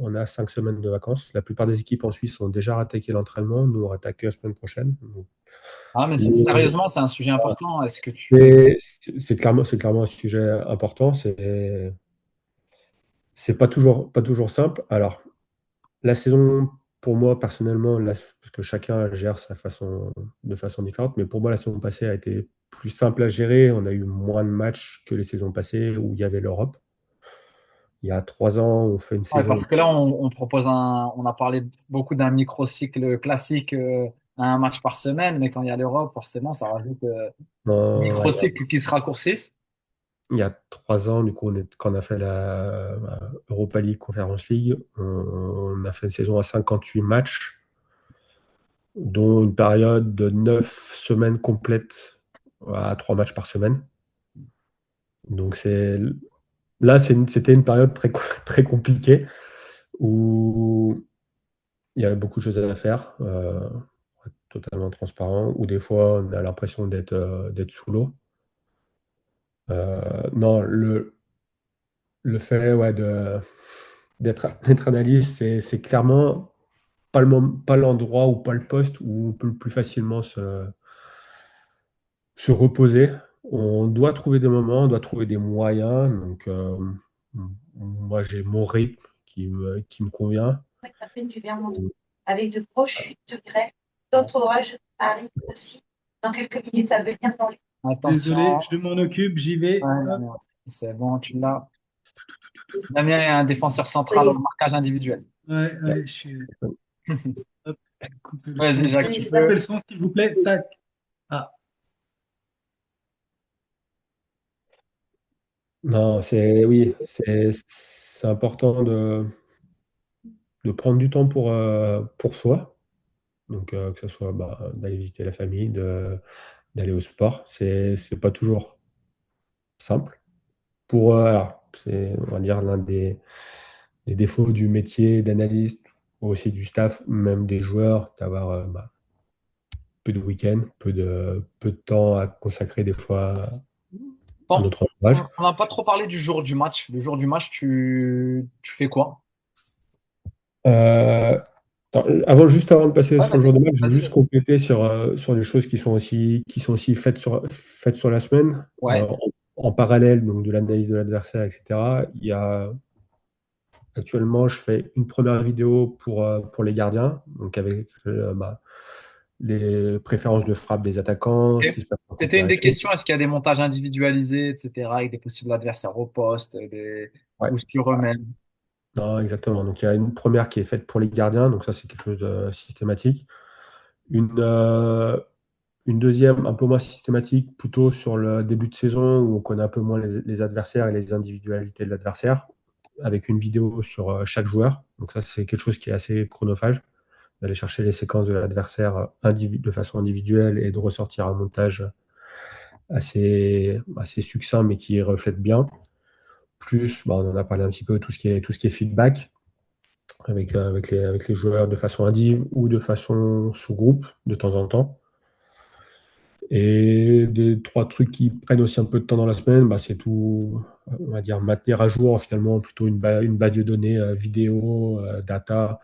On a 5 semaines de vacances. La plupart des équipes en Suisse ont déjà rattaqué l'entraînement. Nous, on rattaque que la semaine prochaine. Donc, Ah, mais sérieusement, c'est un sujet important. Est-ce que tu... c'est clairement un sujet important. C'est pas toujours simple. Alors, la saison, pour moi, personnellement, parce que chacun gère de façon différente, mais pour moi, la saison passée a été plus simple à gérer. On a eu moins de matchs que les saisons passées où il y avait l'Europe. Il y a 3 ans, on fait une Ouais, saison. parce que là, on propose on a parlé beaucoup d'un microcycle classique, un match par semaine, mais quand il y a l'Europe, forcément, ça rajoute un Ouais, microcycle qui se raccourcissent. il y a 3 ans, du coup, quand on a fait la Europa League, Conference League, on a fait une saison à 58 matchs, dont une période de 9 semaines complètes à 3 matchs par semaine. Donc là, c'était une période très, très compliquée où il y avait beaucoup de choses à faire, pour être totalement transparent, où des fois on a l'impression d'être sous l'eau. Non, le fait ouais, d'être analyste, c'est clairement pas l'endroit ou pas le poste où on peut le plus facilement se reposer. On doit trouver des moments, on doit trouver des moyens. Donc, moi, j'ai mon rythme qui me convient. À peine du Vermont, avec de grosses chutes de grêle. D'autres orages arrivent aussi dans quelques minutes à venir dans les... Désolé, Attention. je m'en occupe, j'y vais. Ouais, Hop, Damien. C'est bon, tu l'as. Damien est un défenseur central au marquage individuel. ouais, ouais, hop, couper le Vas-y, son. Jacques, tu Coupez peux. le son, s'il vous plaît. Tac. Ah, Non, oui, c'est important de prendre du temps pour soi. Donc, que ce soit d'aller visiter la famille, d'aller au sport. C'est pas toujours simple. Alors, c'est, on va dire, l'un des défauts du métier d'analyste, ou aussi du staff, même des joueurs, d'avoir peu de week-ends, peu de temps à consacrer des fois à Bon, notre entourage. on n'a pas trop parlé du jour du match. Le jour du match, tu fais quoi? Euh, Juste avant de passer Ouais, sur le jour de match, je veux vas-y, juste vas-y. compléter sur des choses qui sont aussi faites sur la semaine. Ouais, En parallèle donc, de l'analyse de l'adversaire, etc., il y a actuellement, je fais une première vidéo pour les gardiens, donc avec les préférences de frappe des attaquants, ce ok. qui se passe en C'était une des coopération. questions. Est-ce qu'il y a des montages individualisés, etc., avec des possibles adversaires au poste, Ouais, ou sur eux-mêmes? non, exactement. Donc il y a une première qui est faite pour les gardiens, donc ça c'est quelque chose de systématique. Une, euh, une deuxième un peu moins systématique, plutôt sur le début de saison où on connaît un peu moins les adversaires et les individualités de l'adversaire, avec une vidéo sur chaque joueur. Donc ça c'est quelque chose qui est assez chronophage, d'aller chercher les séquences de l'adversaire de façon individuelle et de ressortir un montage assez succinct mais qui reflète bien. Plus, on en a parlé un petit peu, tout ce qui est feedback avec les joueurs de façon indiv ou de façon sous-groupe de temps en temps. Et des trois trucs qui prennent aussi un peu de temps dans la semaine, c'est tout, on va dire, maintenir à jour finalement plutôt une base de données vidéo, data,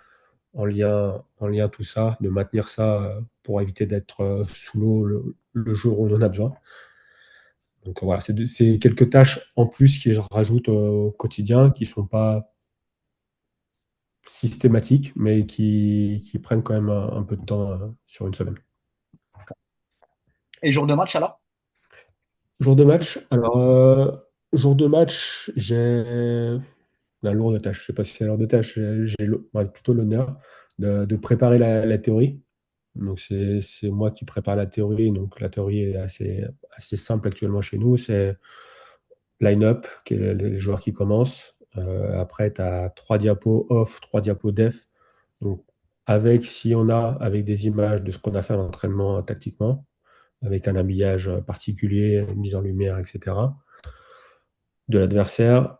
en lien tout ça, de maintenir ça pour éviter d'être sous l'eau le jour où on en a besoin. Donc voilà, c'est quelques tâches en plus qui je rajoute au quotidien, qui ne sont pas systématiques, mais qui prennent quand même un peu de temps sur une semaine. Et jour de match, alors? Jour de match, alors, jour de match, j'ai la lourde tâche, je ne sais pas si c'est la lourde tâche, plutôt l'honneur de préparer la théorie. Donc c'est moi qui prépare la théorie, donc la théorie est assez simple actuellement chez nous, c'est line-up, qui est les joueurs qui commencent. Après, tu as 3 diapos off, 3 diapos def. Donc, avec des images de ce qu'on a fait à l'entraînement tactiquement, avec un habillage particulier, une mise en lumière, etc. De l'adversaire,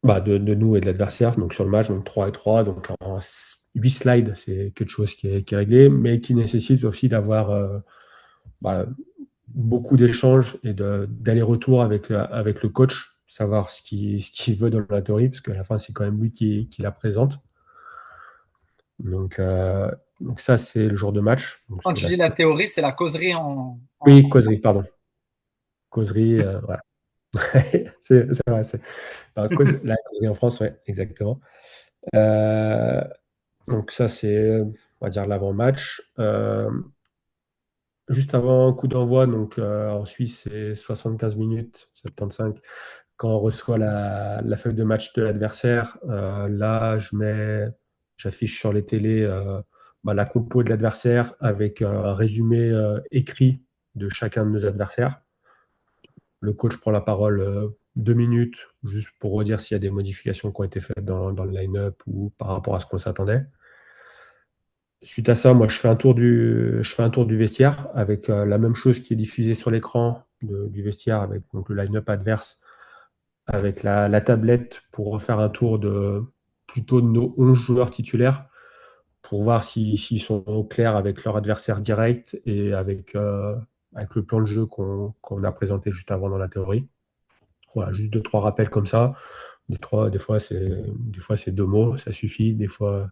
de nous et de l'adversaire, donc sur le match, donc 3 et 3, donc en 8 slides, c'est quelque chose qui est réglé, mais qui nécessite aussi d'avoir bah, beaucoup d'échanges et d'aller-retour avec le coach, savoir ce qu'il veut dans la théorie, parce qu'à la fin, c'est quand même lui qui la présente. Donc ça, c'est le jour de match. Donc Quand c'est tu dis la théorie, c'est la causerie en... Oui, causerie, pardon. Causerie, voilà. C'est vrai, la causerie en France, ouais, exactement. Euh, donc ça, c'est, on va dire, l'avant-match. Juste avant coup d'envoi, donc en Suisse, c'est 75 minutes, 75. Quand on reçoit la feuille de match de l'adversaire, là, j'affiche sur les télés la compo de l'adversaire avec un résumé écrit de chacun de nos adversaires. Le coach prend la parole 2 minutes, juste pour redire s'il y a des modifications qui ont été faites dans le line-up ou par rapport à ce qu'on s'attendait. Suite à ça, moi, je fais un tour du vestiaire avec la même chose qui est diffusée sur l'écran du vestiaire avec donc, le line-up adverse, avec la tablette pour refaire un tour plutôt de nos 11 joueurs titulaires pour voir s'ils sont au clair avec leur adversaire direct et avec le plan de jeu qu'on a présenté juste avant dans la théorie. Voilà, juste 2, 3 rappels comme ça. Des fois, c'est 2 mots, ça suffit. Des fois,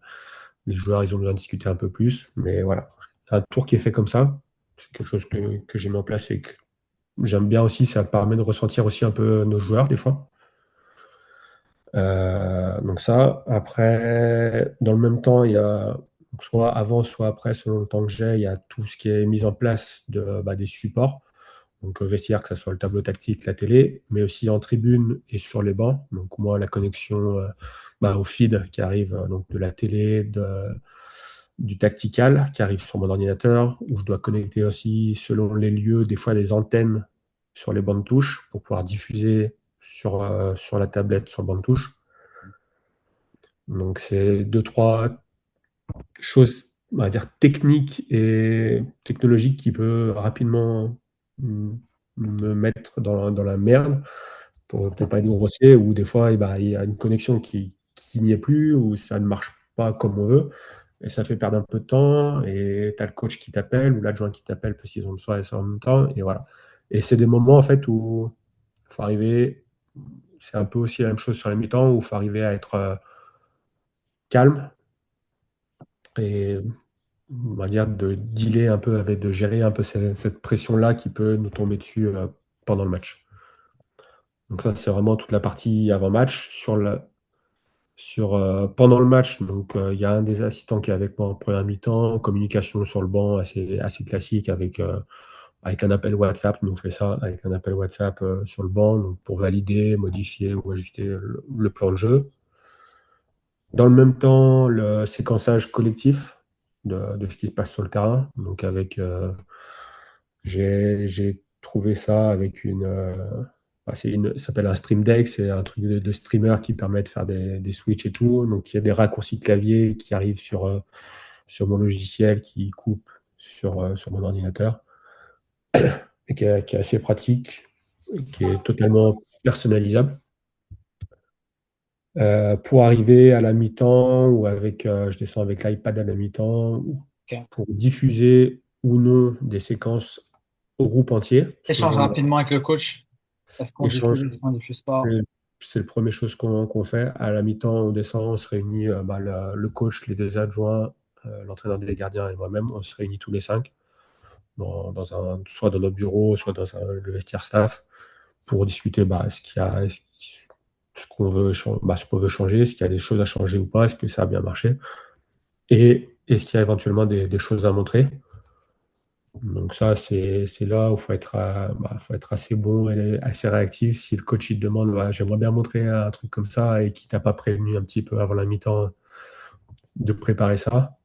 les joueurs, ils ont besoin de discuter un peu plus. Mais voilà, un tour qui est fait comme ça, c'est quelque chose que j'ai mis en place et que j'aime bien aussi. Ça permet de ressentir aussi un peu nos joueurs, des fois. Donc ça, après, dans le même temps, il y a soit avant, soit après, selon le temps que j'ai, il y a tout ce qui est mis en place des supports. Donc vestiaire, que ce soit le tableau tactique, la télé, mais aussi en tribune et sur les bancs. Donc moi, la connexion au feed qui arrive donc de la télé, du tactical qui arrive sur mon ordinateur, où je dois connecter aussi, selon les lieux, des fois des antennes sur les bancs de touche pour pouvoir diffuser sur la tablette sur banc de touche. Donc c'est 2, 3 choses, on va dire, techniques et technologiques qui peuvent rapidement mm, me mettre dans la merde pour pas être grossier, ou des fois, il y a une connexion qui n'y est plus, ou ça ne marche pas comme on veut, et ça fait perdre un peu de temps, et tu as le coach qui t'appelle, ou l'adjoint qui t'appelle parce qu'ils ont besoin et ça en même temps, et voilà. Et c'est des moments, en fait, où il faut arriver, c'est un peu aussi la même chose sur la mi-temps, où il faut arriver à être calme, et on va dire de dealer un peu avec, de gérer un peu cette pression-là qui peut nous tomber dessus pendant le match. Donc ça, c'est vraiment toute la partie avant-match. Pendant le match, donc il y a un des assistants qui est avec moi en première mi-temps, communication sur le banc assez classique avec un appel WhatsApp. Nous on fait ça avec un appel WhatsApp sur le banc donc pour valider, modifier ou ajuster le plan de jeu. Dans le même temps, le séquençage collectif de ce qui se passe sur le terrain. Donc j'ai trouvé ça avec ça s'appelle un stream deck, c'est un truc de streamer qui permet de faire des switches et tout. Donc il y a des raccourcis clavier qui arrivent sur mon logiciel, qui coupent sur mon ordinateur, et qui est assez pratique, et qui est totalement personnalisable. Pour arriver à la mi-temps, je descends avec l'iPad à la mi-temps, Ok. pour diffuser ou non des séquences au groupe entier, Échange selon rapidement avec le coach. Est-ce qu'on diffuse, l'échange. est-ce qu'on diffuse pas? C'est la première chose qu'on fait. À la mi-temps, on descend, on se réunit, le coach, les deux adjoints, l'entraîneur des gardiens et moi-même, on se réunit tous les cinq, soit dans notre bureau, soit dans le vestiaire staff, pour discuter ce qu'on veut changer, est-ce qu'il y a des choses à changer ou pas, est-ce que ça a bien marché, et est-ce qu'il y a éventuellement des choses à montrer. Donc ça, c'est là où faut être assez bon et assez réactif. Si le coach il te demande, j'aimerais bien montrer un truc comme ça et qu'il t'a pas prévenu un petit peu avant la mi-temps de préparer ça,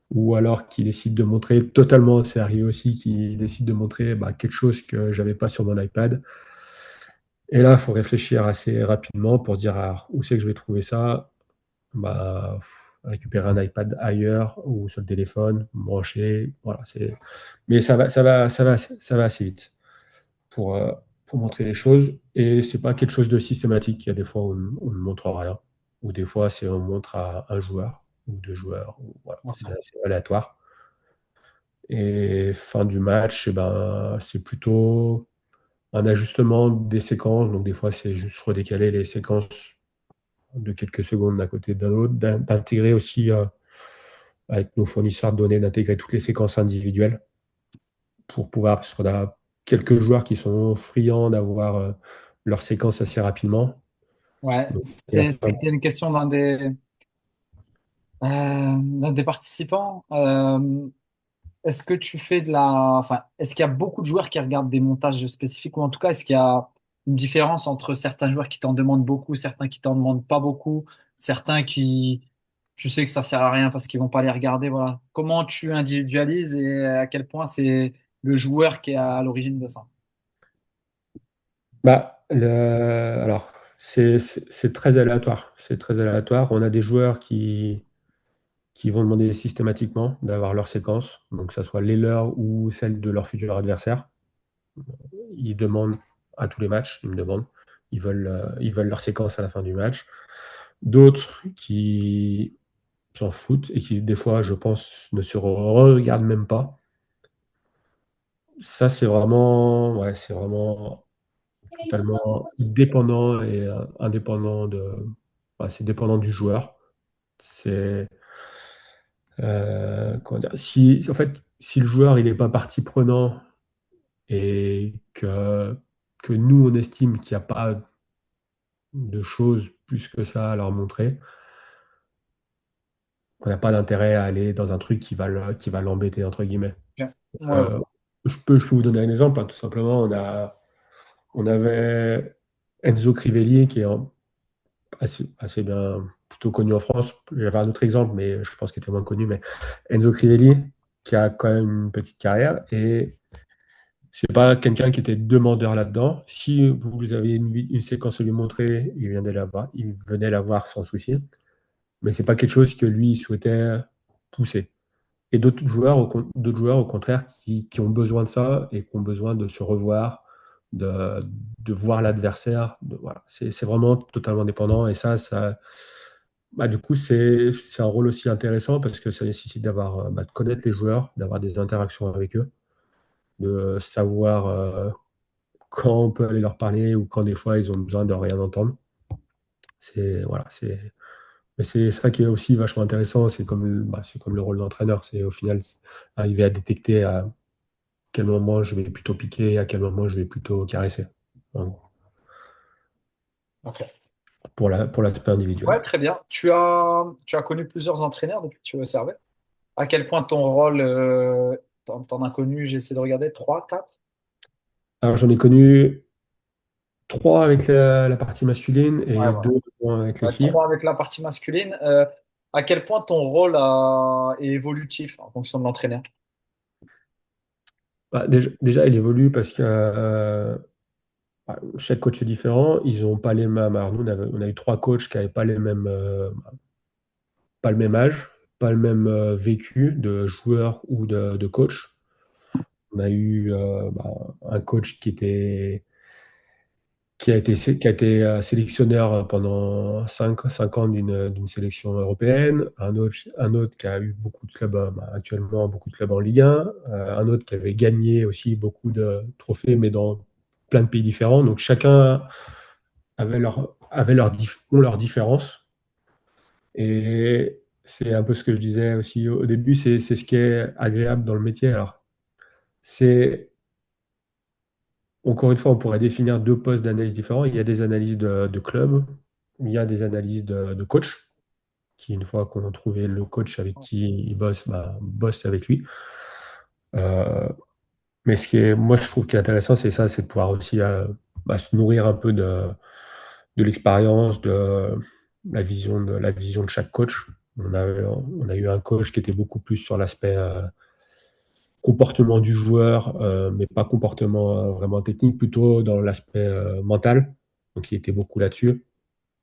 ou alors qu'il décide de montrer totalement, c'est arrivé aussi, qu'il décide de montrer quelque chose que j'avais pas sur mon iPad. Et là, il faut réfléchir assez rapidement pour se dire où c'est que je vais trouver ça. Récupérer un iPad ailleurs ou sur le téléphone, brancher, voilà. Mais ça va assez vite pour, euh, pour montrer les choses. Et c'est pas quelque chose de systématique. Il y a des fois où on ne montre rien, ou des fois on montre à un joueur ou deux joueurs. Voilà, Ok. c'est assez aléatoire. Et fin du match, c'est plutôt un ajustement des séquences. Donc des fois, c'est juste redécaler les séquences de quelques secondes d'un côté d'un autre, d'intégrer aussi avec nos fournisseurs de données, d'intégrer toutes les séquences individuelles pour pouvoir, parce qu'on a quelques joueurs qui sont friands d'avoir leur séquence assez rapidement. Ouais, Donc, c'était une question d'un des participants. Est-ce que tu fais enfin, est-ce qu'il y a beaucoup de joueurs qui regardent des montages spécifiques ou en tout cas, est-ce qu'il y a une différence entre certains joueurs qui t'en demandent beaucoup, certains qui t'en demandent pas beaucoup, certains qui, tu sais que ça sert à rien parce qu'ils vont pas les regarder, voilà. Comment tu individualises et à quel point c'est le joueur qui est à l'origine de ça? alors, c'est très aléatoire. C'est très aléatoire. On a des joueurs qui vont demander systématiquement d'avoir leur séquence, donc que ce soit les leurs ou celle de leur futur adversaire. Ils demandent à tous les matchs, ils me demandent. Ils veulent leur séquence à la fin du match. D'autres qui s'en foutent et qui, des fois, je pense, ne se regardent même pas. Ça, c'est vraiment totalement dépendant et indépendant c'est dépendant du joueur. C'est comment dire, en fait, si le joueur il n'est pas partie prenant et que nous on estime qu'il n'y a pas de choses plus que ça à leur montrer, on n'a pas d'intérêt à aller dans un truc qui va l'embêter entre guillemets. Ok. Ouais, ouais. Euh, je peux vous donner un exemple, hein. Tout simplement, on avait Enzo Crivelli qui est assez bien, plutôt connu en France. J'avais un autre exemple, mais je pense qu'il était moins connu. Mais Enzo Crivelli, qui a quand même une petite carrière, et c'est pas quelqu'un qui était demandeur là-dedans. Si vous avez une séquence à lui montrer, il venait la voir sans souci. Mais c'est pas quelque chose que lui souhaitait pousser. Et d'autres joueurs, au contraire, qui ont besoin de ça et qui ont besoin de se revoir, de voir l'adversaire. Voilà. C'est vraiment totalement dépendant. Et du coup, c'est un rôle aussi intéressant parce que ça nécessite de connaître les joueurs, d'avoir des interactions avec eux, de savoir quand on peut aller leur parler ou quand des fois ils ont besoin de rien entendre. Voilà, Et c'est ça qui est aussi vachement intéressant, c'est comme le rôle d'entraîneur, c'est au final arriver à détecter à quel moment je vais plutôt piquer, à quel moment je vais plutôt caresser, en gros, Ok. pour l'aspect individuel. Ouais, très bien. Tu as connu plusieurs entraîneurs depuis que tu es au Servette. À quel point ton rôle, t'en as connu, j'ai essayé de regarder, 3, 4? Alors j'en ai connu 3 avec la partie masculine Ouais, et voilà. 2 avec les Ouais, filles. 3 avec la partie masculine. À quel point ton rôle est évolutif en fonction de l'entraîneur? Bah, déjà, il évolue parce que chaque coach est différent. Ils n'ont pas les mêmes. Alors, nous, on a eu 3 coachs qui n'avaient pas le même âge, pas le même vécu de joueur ou de coach. On a eu un coach qui a été sélectionneur pendant 5 ans d'une sélection européenne, un autre qui a eu beaucoup de clubs, actuellement beaucoup de clubs en Ligue 1, un autre qui avait gagné aussi beaucoup de trophées, mais dans plein de pays différents. Donc chacun ont leurs différences. Et c'est un peu ce que je disais aussi au début, c'est ce qui est agréable dans le métier. Alors, c'est encore une fois, on pourrait définir 2 postes d'analyse différents. Il y a des analyses de club, il y a des analyses de coach, qui, une fois qu'on a trouvé le coach avec qui il bosse, bosse avec lui. Euh, mais moi, je trouve qui est intéressant, c'est ça, c'est de pouvoir aussi se nourrir un peu de l'expérience, de la vision de chaque coach. On a eu un coach qui était beaucoup plus sur l'aspect comportement du joueur, mais pas comportement vraiment technique, plutôt dans l'aspect mental. Donc il était beaucoup là-dessus.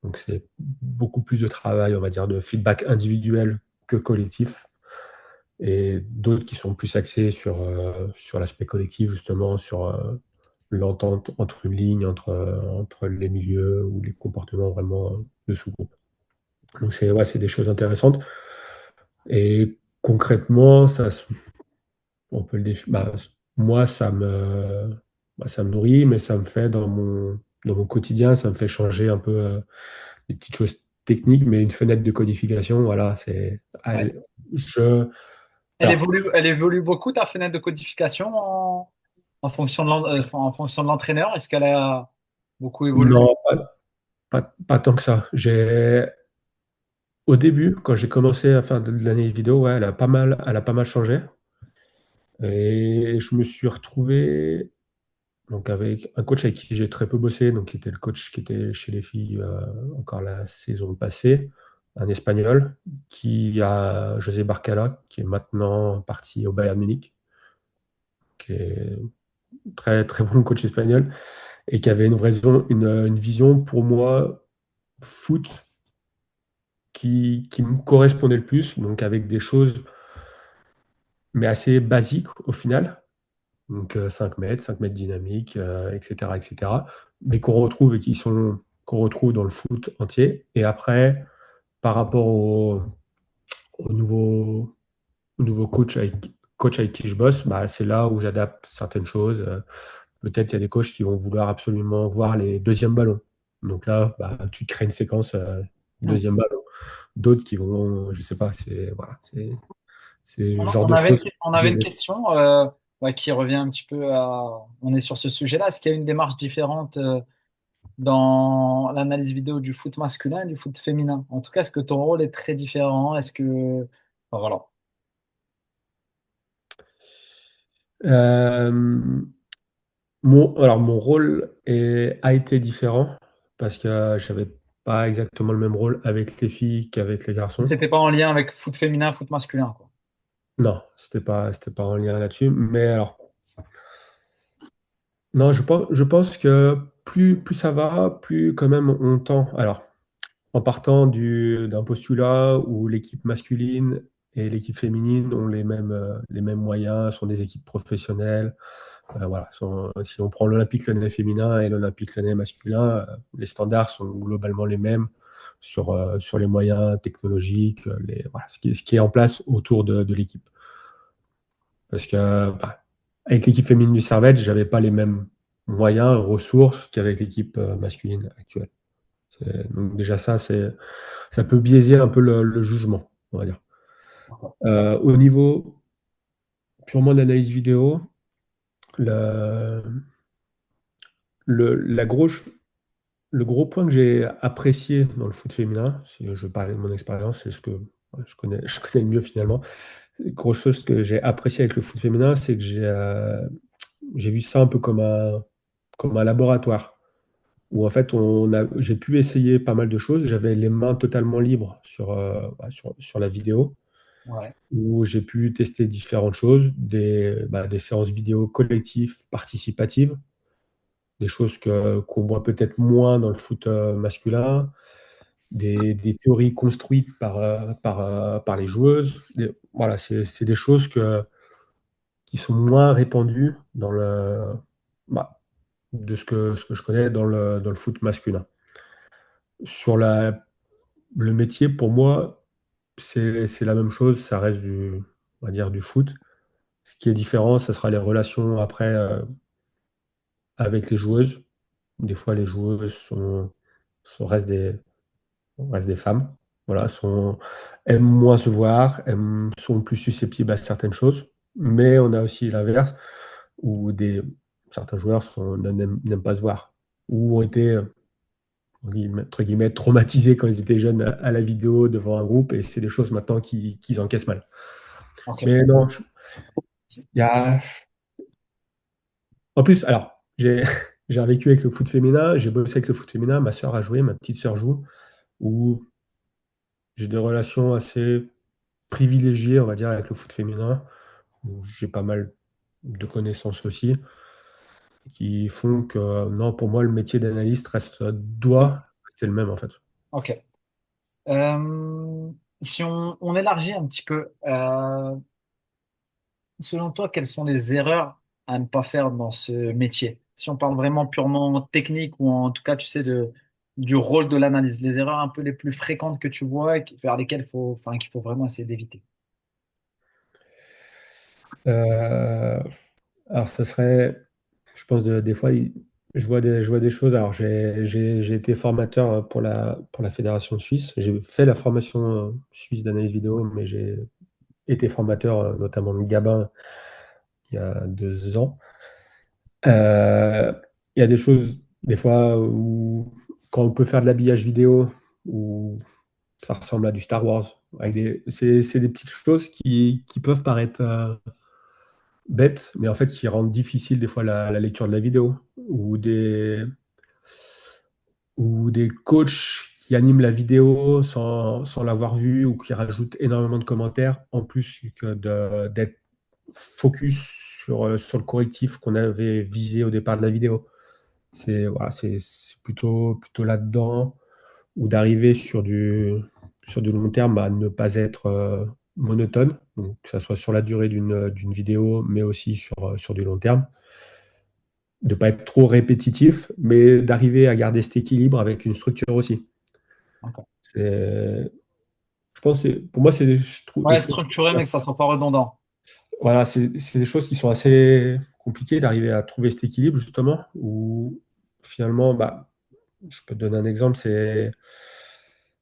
Donc c'est beaucoup plus de travail, on va dire, de feedback individuel que collectif. Et d'autres qui sont plus axés sur l'aspect collectif, justement, sur l'entente entre une ligne, entre les milieux ou les comportements vraiment de sous-groupe. Donc c'est des choses intéressantes. Et concrètement, on peut le moi, ça me nourrit, mais ça me fait dans mon quotidien, ça me fait changer un peu des petites choses techniques, mais une fenêtre de codification, voilà, Ouais. je, Elle alors, évolue, elle évolue beaucoup, ta fenêtre de codification, en fonction en fonction de l'entraîneur. Est-ce qu'elle a beaucoup évolué? non, pas tant que ça. Au début, quand j'ai commencé à faire de l'analyse vidéo, ouais, elle a pas mal changé. Et je me suis retrouvé donc avec un coach avec qui j'ai très peu bossé, donc qui était le coach qui était chez les filles encore la saison passée, un Espagnol, qui a José Barcala, qui est maintenant parti au Bayern Munich, qui est très très bon coach espagnol, et qui avait une vision pour moi foot qui me correspondait le plus, donc avec des choses mais assez basiques au final. Donc 5 mètres, 5 mètres dynamiques, etc., etc. Mais qu'on retrouve dans le foot entier. Et après, par rapport au nouveau coach avec qui je bosse, c'est là où j'adapte certaines choses. Peut-être il y a des coachs qui vont vouloir absolument voir les deuxièmes ballons. Donc là, tu crées une séquence Hmm. deuxième ballon. D'autres qui vont, je sais pas, c'est le genre On de avait choses. on avait une question qui revient un petit peu à. On est sur ce sujet-là. Est-ce qu'il y a une démarche différente dans l'analyse vidéo du foot masculin et du foot féminin? En tout cas, est-ce que ton rôle est très différent? Est-ce que. Enfin, voilà. Euh, alors mon rôle a été différent parce que j'avais pas exactement le même rôle avec les filles qu'avec les garçons. C'était pas en lien avec foot féminin, foot masculin, quoi. Non, c'était pas en lien là-dessus. Mais alors, non, je pense que plus ça va, plus quand même on tend. Alors, en partant d'un postulat où l'équipe masculine et l'équipe féminine ont les mêmes moyens, sont des équipes professionnelles. Voilà, si on prend l'Olympique Lyonnais féminin et l'Olympique Lyonnais masculin, les standards sont globalement les mêmes sur les moyens technologiques, voilà, ce qui est en place autour de l'équipe. Parce que avec l'équipe féminine du Servette, j'avais pas les mêmes moyens, ressources qu'avec l'équipe masculine actuelle. Donc déjà ça peut biaiser un peu le jugement, on va dire. D'accord. Au niveau purement d'analyse vidéo, le, la grosse le gros point que j'ai apprécié dans le foot féminin, si je veux parler de mon expérience, c'est ce que ouais, je connais le mieux finalement. Grosse chose que j'ai apprécié avec le foot féminin, c'est que j'ai vu ça un peu comme un laboratoire, où en fait j'ai pu essayer pas mal de choses. J'avais les mains totalement libres sur la vidéo, Ouais. où j'ai pu tester différentes choses, des séances vidéo collectives, participatives, des choses qu'on voit peut-être moins dans le foot masculin, des théories construites par les joueuses. Voilà, c'est des choses qui sont moins répandues bah, de ce que je connais dans le foot masculin. Sur le métier, pour moi, c'est la même chose, ça reste on va dire, du foot. Ce qui est différent, ce sera les relations après avec les joueuses. Des fois, les joueuses restent des femmes. Voilà, aiment moins se voir, sont plus susceptibles à certaines choses. Mais on a aussi l'inverse, où certains joueurs n'aiment pas se voir, ou ont été, entre guillemets, traumatisés quand ils étaient jeunes à la vidéo devant un groupe, et c'est des choses maintenant qu'ils encaissent mal. Ok. Mais non, il y a... En plus, alors, j'ai un vécu avec le foot féminin, j'ai bossé avec le foot féminin, ma sœur a joué, ma petite sœur joue, où j'ai des relations assez privilégiées, on va dire, avec le foot féminin, où j'ai pas mal de connaissances aussi, qui font que, non, pour moi, le métier d'analyste doit rester le même, en fait. Ok. Si on élargit un petit peu, selon toi, quelles sont les erreurs à ne pas faire dans ce métier? Si on parle vraiment purement technique ou en tout cas, tu sais, du rôle de l'analyse, les erreurs un peu les plus fréquentes que tu vois et vers lesquelles qu'il faut vraiment essayer d'éviter. Euh, alors, ça serait, je pense, des fois, je vois des choses. Alors, j'ai été formateur pour la Fédération suisse. J'ai fait la formation suisse d'analyse vidéo, mais j'ai été formateur, notamment de Gabin, il y a 2 ans. Euh, Il y a des choses, des fois, où quand on peut faire de l'habillage vidéo, où ça ressemble à du Star Wars, c'est des petites choses qui peuvent paraître bêtes, mais en fait qui rendent difficile des fois la lecture de la vidéo, ou des coachs qui animent la vidéo sans l'avoir vue, ou qui rajoutent énormément de commentaires, en plus d'être focus sur le correctif qu'on avait visé au départ de la vidéo. Voilà, c'est plutôt là-dedans, ou d'arriver sur du long terme à ne pas être monotone, donc que ça soit sur la durée d'une vidéo, mais aussi sur du long terme. De ne pas être trop répétitif, mais d'arriver à garder cet équilibre avec une structure aussi. Ok. Je pense, pour moi, c'est des Ouais, choses. structuré, mais que ça soit pas redondant. Voilà, c'est des choses qui sont assez compliquées d'arriver à trouver cet équilibre, justement, où finalement, bah, je peux te donner un exemple, c'est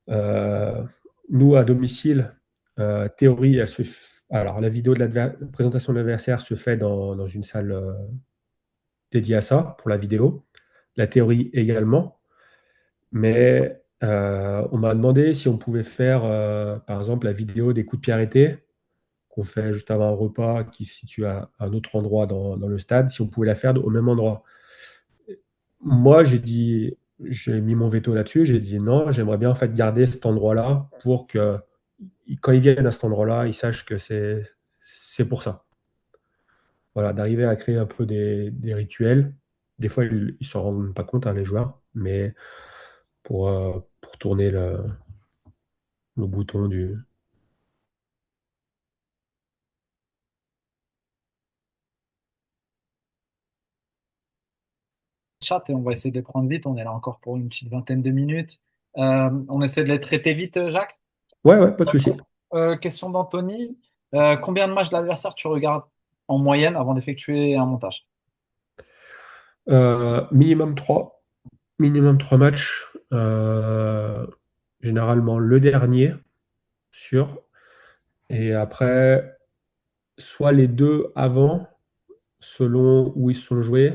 euh, nous, à domicile, théorie, alors la vidéo de la présentation de l'adversaire se fait dans une salle dédiée à ça, pour la vidéo. La théorie également, mais on m'a demandé si on pouvait faire, par exemple, la vidéo des coups de pied arrêtés, qu'on fait juste avant un repas qui se situe à un autre endroit dans le stade, si on pouvait la faire au même endroit. Moi, j'ai mis mon veto là-dessus, j'ai dit non, j'aimerais bien en fait garder cet endroit-là pour que quand ils viennent à cet endroit-là, ils sachent que c'est pour ça. Voilà, d'arriver à créer un peu des rituels. Des fois, ils ne s'en rendent pas compte, hein, les joueurs, mais pour tourner le bouton du. Chat et on va essayer de les prendre vite. On est là encore pour une petite vingtaine de minutes. On essaie de les traiter vite, Jacques. Ouais, ouais, pas de souci. Question d'Anthony. Combien de matchs de l'adversaire tu regardes en moyenne avant d'effectuer un montage? Minimum 3. Minimum 3 matchs. Euh, Généralement le dernier, sûr. Et après, soit les deux avant, selon où ils se sont joués,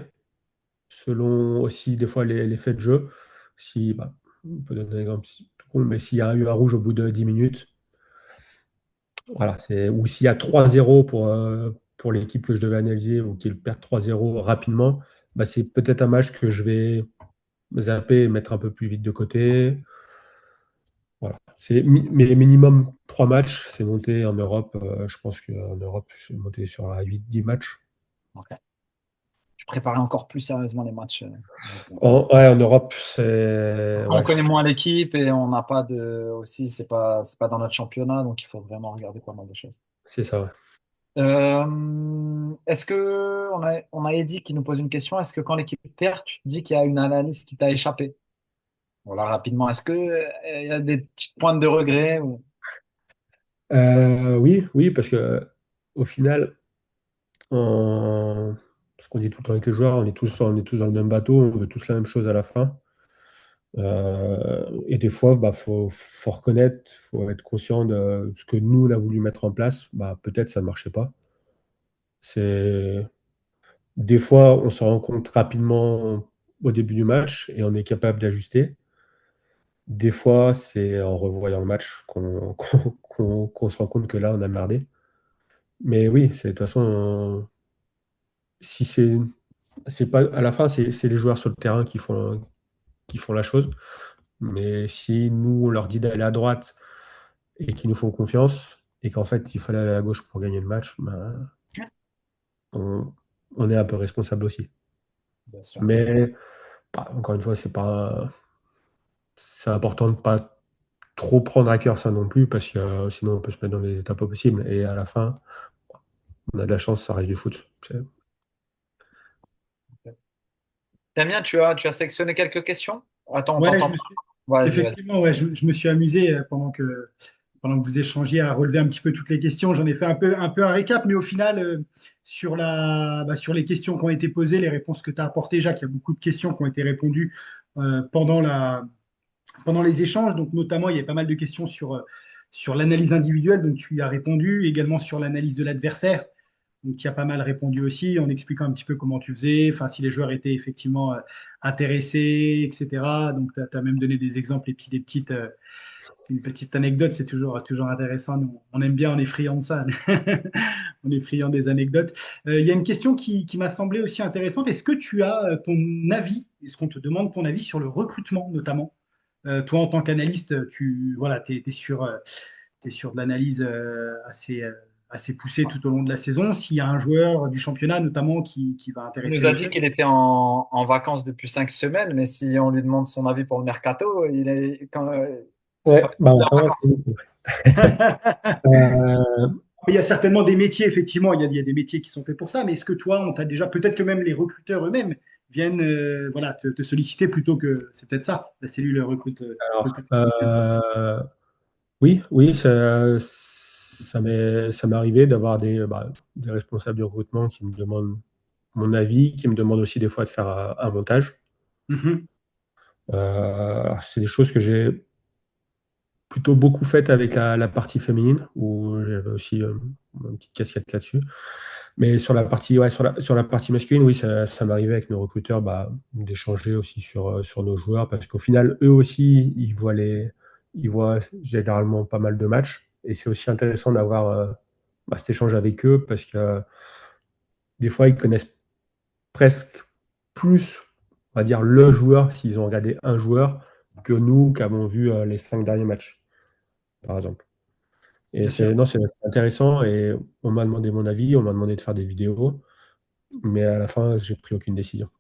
selon aussi des fois les faits de jeu. Si, bah, on peut donner un exemple tout con, mais s'il y a eu un rouge au bout de 10 minutes, voilà, ou s'il y a 3-0 pour l'équipe que je devais analyser ou qu'ils perdent 3-0 rapidement, bah, c'est peut-être un match que je vais zapper et mettre un peu plus vite de côté. Voilà. Mais minimum 3 matchs, c'est monté en Europe. Je pense qu'en Europe, je suis monté sur 8-10 matchs. Ok. Je préparais encore plus sérieusement les matchs. Ouais, en Europe, c'est. On Ouais, connaît moins l'équipe et on n'a pas de. Aussi, c'est pas dans notre championnat, donc il faut vraiment regarder pas mal de choses. c'est ça. Ouais. Est-ce que on a Eddy qui nous pose une question. Est-ce que quand l'équipe perd, tu te dis qu'il y a une analyse qui t'a échappé? Voilà, rapidement. Est-ce que il y a des petites pointes de regret ou... Oui, oui, parce que au final, ce qu'on dit tout le temps avec les joueurs, on est tous dans le même bateau, on veut tous la même chose à la fin. Et des fois, bah, faut reconnaître, faut être conscient de ce que nous, on a voulu mettre en place. Bah, peut-être ça ne marchait pas. C'est Des fois, on se rend compte rapidement au début du match et on est capable d'ajuster. Des fois, c'est en revoyant le match qu'on se rend compte que là, on a merdé. Mais oui, de toute façon, si c'est pas à la fin, c'est les joueurs sur le terrain qui font la chose. Mais si nous, on leur dit d'aller à droite et qu'ils nous font confiance et qu'en fait, il fallait aller à gauche pour gagner le match, ben, on, on est un peu responsable aussi. Bien sûr. Mais bah, encore une fois, c'est important de ne pas trop prendre à cœur ça non plus parce que sinon on peut se mettre dans les étapes pas possibles. Et à la fin, on a de la chance, ça reste du foot. Damien, tu as sélectionné quelques questions? Attends, on Ouais, t'entend pas. Vas-y, vas-y. effectivement, ouais, je me suis amusé pendant que vous échangiez à relever un petit peu toutes les questions. J'en ai fait un peu un récap, mais au final, sur les questions qui ont été posées, les réponses que tu as apportées, Jacques, il y a beaucoup de questions qui ont été répondues pendant les échanges. Donc, notamment, il y a pas mal de questions sur l'analyse individuelle, donc tu y as répondu, également sur l'analyse de l'adversaire. Donc, tu as pas mal répondu aussi en expliquant un petit peu comment tu faisais, enfin, si les joueurs étaient effectivement intéressés, etc. Donc, tu as même donné des exemples et puis une petite anecdote, c'est toujours intéressant. Nous, on aime bien, on est friand de ça. On est friand des anecdotes. Il y a une question qui m'a semblé aussi intéressante. Est-ce que tu as ton avis, est-ce qu'on te demande ton avis sur le recrutement notamment? Toi, en tant qu'analyste, voilà, t'es sur de l'analyse assez poussée tout au long de la saison. S'il y a un joueur du championnat notamment qui va Il intéresser nous a le dit club. qu'il était en vacances depuis 5 semaines, mais si on lui demande son avis pour le mercato, quand Ouais, bah il est on en commence. vacances. Il y a certainement des métiers, effectivement, il y a des métiers qui sont faits pour ça, mais est-ce que toi, on t'a déjà, peut-être que même les recruteurs eux-mêmes viennent voilà, te solliciter plutôt que, c'est peut-être ça, la cellule Alors, recrute. oui, oui, ça m'est arrivé d'avoir des responsables de recrutement qui me demandent mon avis, qui me demandent aussi des fois de faire un montage. Mhm, Alors, c'est des choses que j'ai plutôt beaucoup faites avec la partie féminine, où j'avais aussi une petite casquette là-dessus. Mais sur la partie, ouais, sur la partie masculine, oui, ça m'arrivait avec nos recruteurs d'échanger aussi sur nos joueurs, parce qu'au final, eux aussi, ils voient généralement pas mal de matchs. Et c'est aussi intéressant d'avoir cet échange avec eux, parce que des fois, ils connaissent presque plus, on va dire, le joueur, s'ils ont regardé un joueur, que nous qui avons vu les 5 derniers matchs, par exemple. Et bien sûr. non, c'est intéressant et on m'a demandé mon avis, on m'a demandé de faire des vidéos, mais à la fin, j'ai pris aucune décision.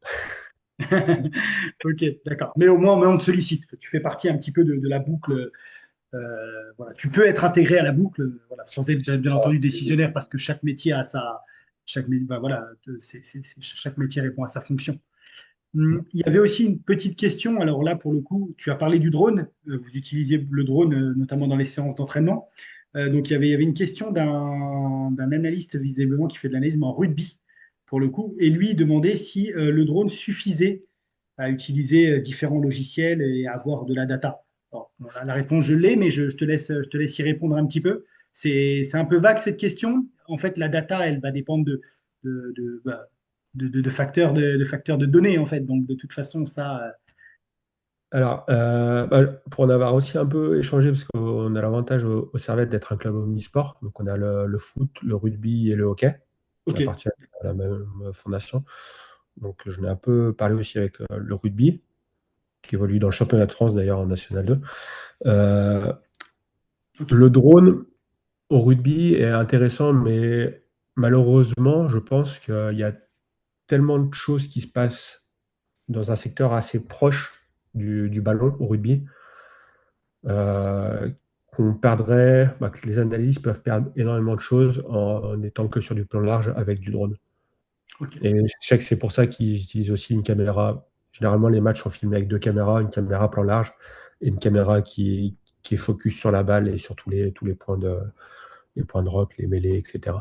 Ok, d'accord. Mais on te sollicite. Tu fais partie un petit peu de la boucle. Voilà. Tu peux être intégré à la boucle, voilà, sans être bien entendu décisionnaire, parce que chaque métier a voilà, chaque métier répond à sa fonction. Il y avait aussi une petite question. Alors là, pour le coup, tu as parlé du drone. Vous utilisiez le drone, notamment dans les séances d'entraînement. Donc il y avait une question d'un analyste visiblement qui fait de l'analyse mais en rugby, pour le coup. Et lui, il demandait si le drone suffisait à utiliser différents logiciels et à avoir de la data? Alors, bon, la réponse, je l'ai, mais je te laisse y répondre un petit peu. C'est un peu vague cette question. En fait, la data, elle va dépendre bah, de facteurs de données, en fait. Donc, de toute façon, ça, Alors, pour en avoir aussi un peu échangé, parce qu'on a l'avantage au Servette d'être un club omnisport. Donc, on a le foot, le rugby et le hockey qui ok, appartiennent à la même fondation. Donc, je n'ai un peu parlé aussi avec le rugby, qui évolue dans le championnat de France d'ailleurs en National 2. Euh, ok, le drone au rugby est intéressant, mais malheureusement, je pense qu'il y a tellement de choses qui se passent dans un secteur assez proche du ballon au rugby, euh, qu'on perdrait, que les analyses peuvent perdre énormément de choses en n'étant que sur du plan large avec du drone. ok. Et je sais que c'est pour ça qu'ils utilisent aussi une caméra. Généralement, les matchs sont filmés avec deux caméras, une caméra plan large et une caméra qui est focus sur la balle et sur tous les les points de rock, les mêlées, etc.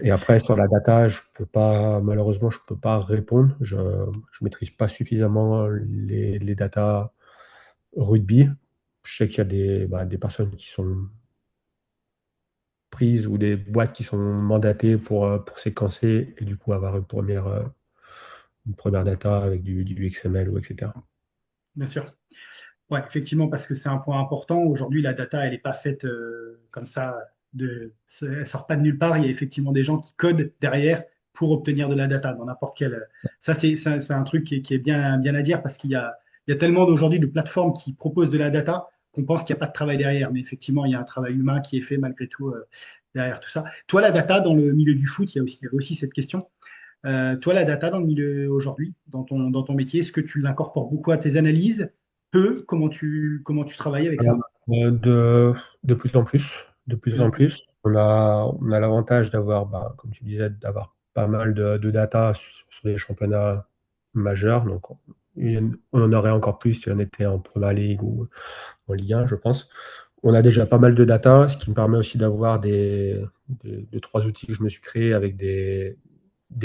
Et après, sur la data, je peux pas, malheureusement, je peux pas répondre. Je maîtrise pas suffisamment les data rugby. Je sais qu'il y a des personnes qui sont prises ou des boîtes qui sont mandatées pour séquencer et du coup avoir une première data avec du XML ou etc. Bien sûr. Ouais, effectivement, parce que c'est un point important. Aujourd'hui, la data, elle n'est pas faite comme ça. Elle sort pas de nulle part. Il y a effectivement des gens qui codent derrière pour obtenir de la data dans n'importe quel. Ça, c'est un truc qui est bien à dire parce il y a tellement d'aujourd'hui de plateformes qui proposent de la data qu'on pense qu'il n'y a pas de travail derrière. Mais effectivement, il y a un travail humain qui est fait malgré tout derrière tout ça. Toi, la data dans le milieu du foot, il y avait aussi cette question. Toi, la data dans le milieu aujourd'hui, dans ton métier, est-ce que tu l'incorpores beaucoup à tes analyses? Peu? Comment tu travailles avec Euh, ça? de plus en plus, de plus Plus en en plus. plus, on a l'avantage d'avoir, comme tu disais, d'avoir pas mal de data sur les championnats majeurs. Donc, on en aurait encore plus si on était en Première Ligue ou en Ligue 1, je pense. On a déjà pas mal de data, ce qui me permet aussi d'avoir deux, trois outils que je me suis créés avec des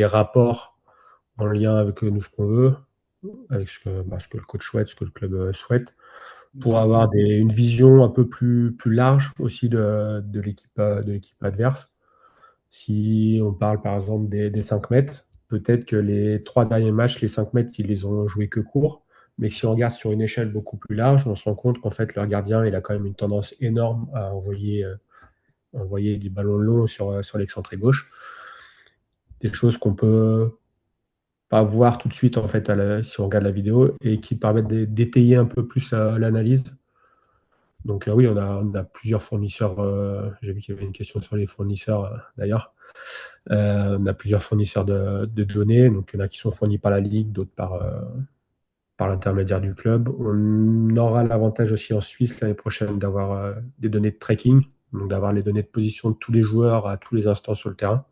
rapports en lien avec nous, ce qu'on veut, avec ce que le coach souhaite, ce que le club souhaite, Bien pour sûr. avoir une vision un peu plus large aussi de l'équipe adverse. Si on parle par exemple des 5 mètres, peut-être que les 3 derniers matchs, les 5 mètres, ils les ont joués que court. Mais si on regarde sur une échelle beaucoup plus large, on se rend compte qu'en fait, leur gardien, il a quand même une tendance énorme à envoyer des ballons longs sur l'excentré gauche. Des choses qu'on peut pas voir tout de suite en fait si on regarde la vidéo et qui permettent d'étayer un peu plus l'analyse. Donc là, oui, on a plusieurs fournisseurs. J'ai vu qu'il y avait une question sur les fournisseurs d'ailleurs. On a plusieurs fournisseurs de données. Donc il y en a qui sont fournis par la Ligue, d'autres par l'intermédiaire du club. On aura l'avantage aussi en Suisse l'année prochaine d'avoir des données de tracking, donc d'avoir les données de position de tous les joueurs à tous les instants sur le terrain,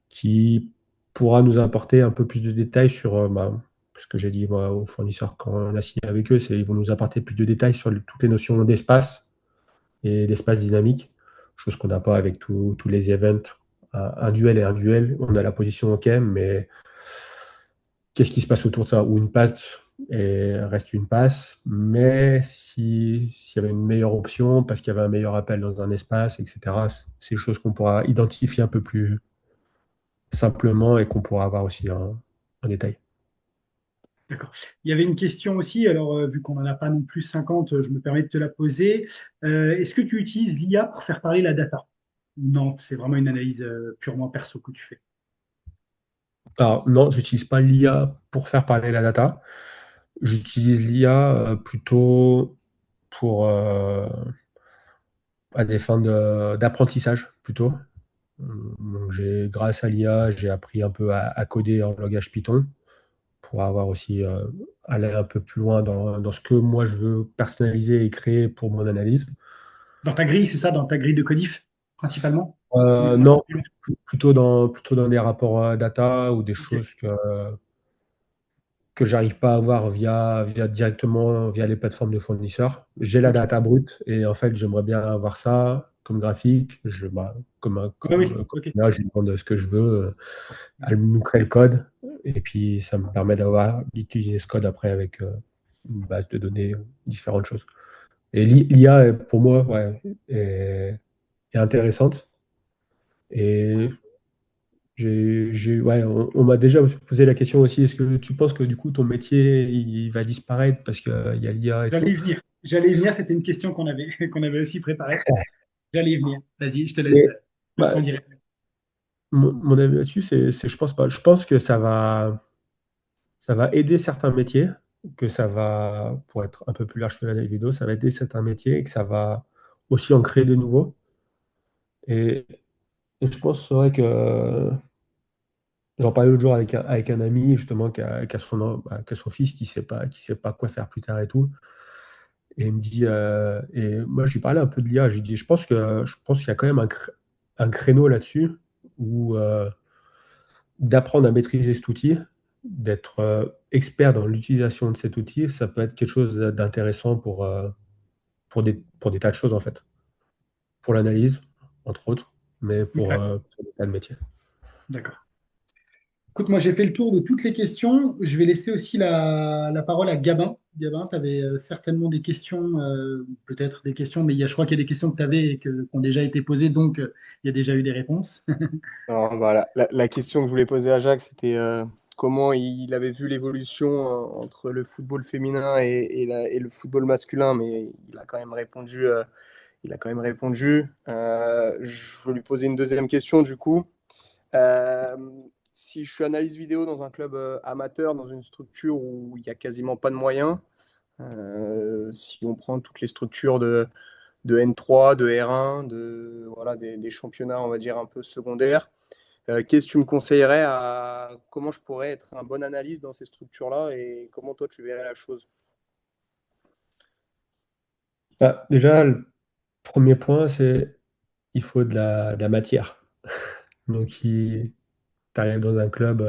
qui pourra nous apporter un peu plus de détails sur ce que j'ai dit moi, aux fournisseurs quand on a signé avec eux, c'est qu'ils vont nous apporter plus de détails sur toutes les notions d'espace et d'espace dynamique, chose qu'on n'a pas avec tous les events. Un duel et un duel, on a la position OK, mais qu'est-ce qui se passe autour de ça? Ou une passe reste une passe, mais s'il y avait une meilleure option, parce qu'il y avait un meilleur appel dans un espace, etc., c'est des choses qu'on pourra identifier un peu plus simplement et qu'on pourra avoir aussi en détail. D'accord. Il y avait une question aussi, alors vu qu'on n'en a pas non plus 50, je me permets de te la poser. Est-ce que tu utilises l'IA pour faire parler la data? Non, c'est vraiment une analyse purement perso que tu fais. Alors non, j'utilise pas l'IA pour faire parler la data. J'utilise l'IA plutôt pour à des fins d'apprentissage plutôt. Donc, grâce à l'IA, j'ai appris un peu à coder en langage Python pour avoir aussi aller un peu plus loin dans ce que moi je veux personnaliser et créer pour mon analyse. Dans ta grille, c'est ça, dans ta grille de codif, principalement? Non, plutôt dans des rapports data ou des Ok, choses que j'arrive pas à avoir directement via les plateformes de fournisseurs. J'ai la ok, data brute et en fait j'aimerais bien avoir ça comme graphique. Oui, oui, Comme ok. là, je lui demande ce que je veux. Elle nous crée le code. Et puis, ça me permet d'utiliser ce code après avec une base de données, différentes choses. Et l'IA, pour moi, ouais, est intéressante. Et ouais, on m'a déjà posé la question aussi, est-ce que tu penses que du coup ton métier il va disparaître parce qu'il y a l'IA et J'allais tout? y venir. J'allais y venir, c'était une question qu'on avait, qu'on avait aussi préparée. J'allais y venir. Vas-y, je te laisse Mais le bah, son direct. mon avis là-dessus, je pense pas. Je pense que ça va aider certains métiers, que ça va, pour être un peu plus large que la vidéo, ça va aider certains métiers et que ça va aussi en créer de nouveaux. Et, et je pense, c'est vrai que j'en parlais l'autre jour avec un ami justement qui a son fils qui sait pas quoi faire plus tard et tout. Et il me dit, et moi, je lui parlais un peu de l'IA. Je lui dis, je pense qu'il y a quand même un créneau là-dessus où d'apprendre à maîtriser cet outil, d'être expert dans l'utilisation de cet outil, ça peut être quelque chose d'intéressant pour des tas de choses, en fait. Pour l'analyse, entre autres, mais Ouais, pour des tas de métiers. d'accord. Écoute, moi j'ai fait le tour de toutes les questions. Je vais laisser aussi la parole à Gabin. Gabin, tu avais certainement des questions, peut-être des questions, mais je crois qu'il y a des questions que tu avais et qui ont déjà été posées, donc il y a déjà eu des réponses. Alors, voilà, la question que je voulais poser à Jacques, c'était comment il avait vu l'évolution entre le football féminin et le football masculin, mais il a quand même répondu. Il a quand même répondu. Je veux lui poser une deuxième question du coup. Euh, Si je suis analyste vidéo dans un club amateur, dans une structure où il n'y a quasiment pas de moyens, si on prend toutes les structures de N3, de R1, voilà, des championnats, on va dire, un peu secondaires, qu'est-ce que tu me conseillerais comment je pourrais être un bon analyste dans ces structures-là et comment toi tu verrais la chose? Bah, déjà, le premier point, c'est il faut de la matière. Donc, tu arrives dans un club,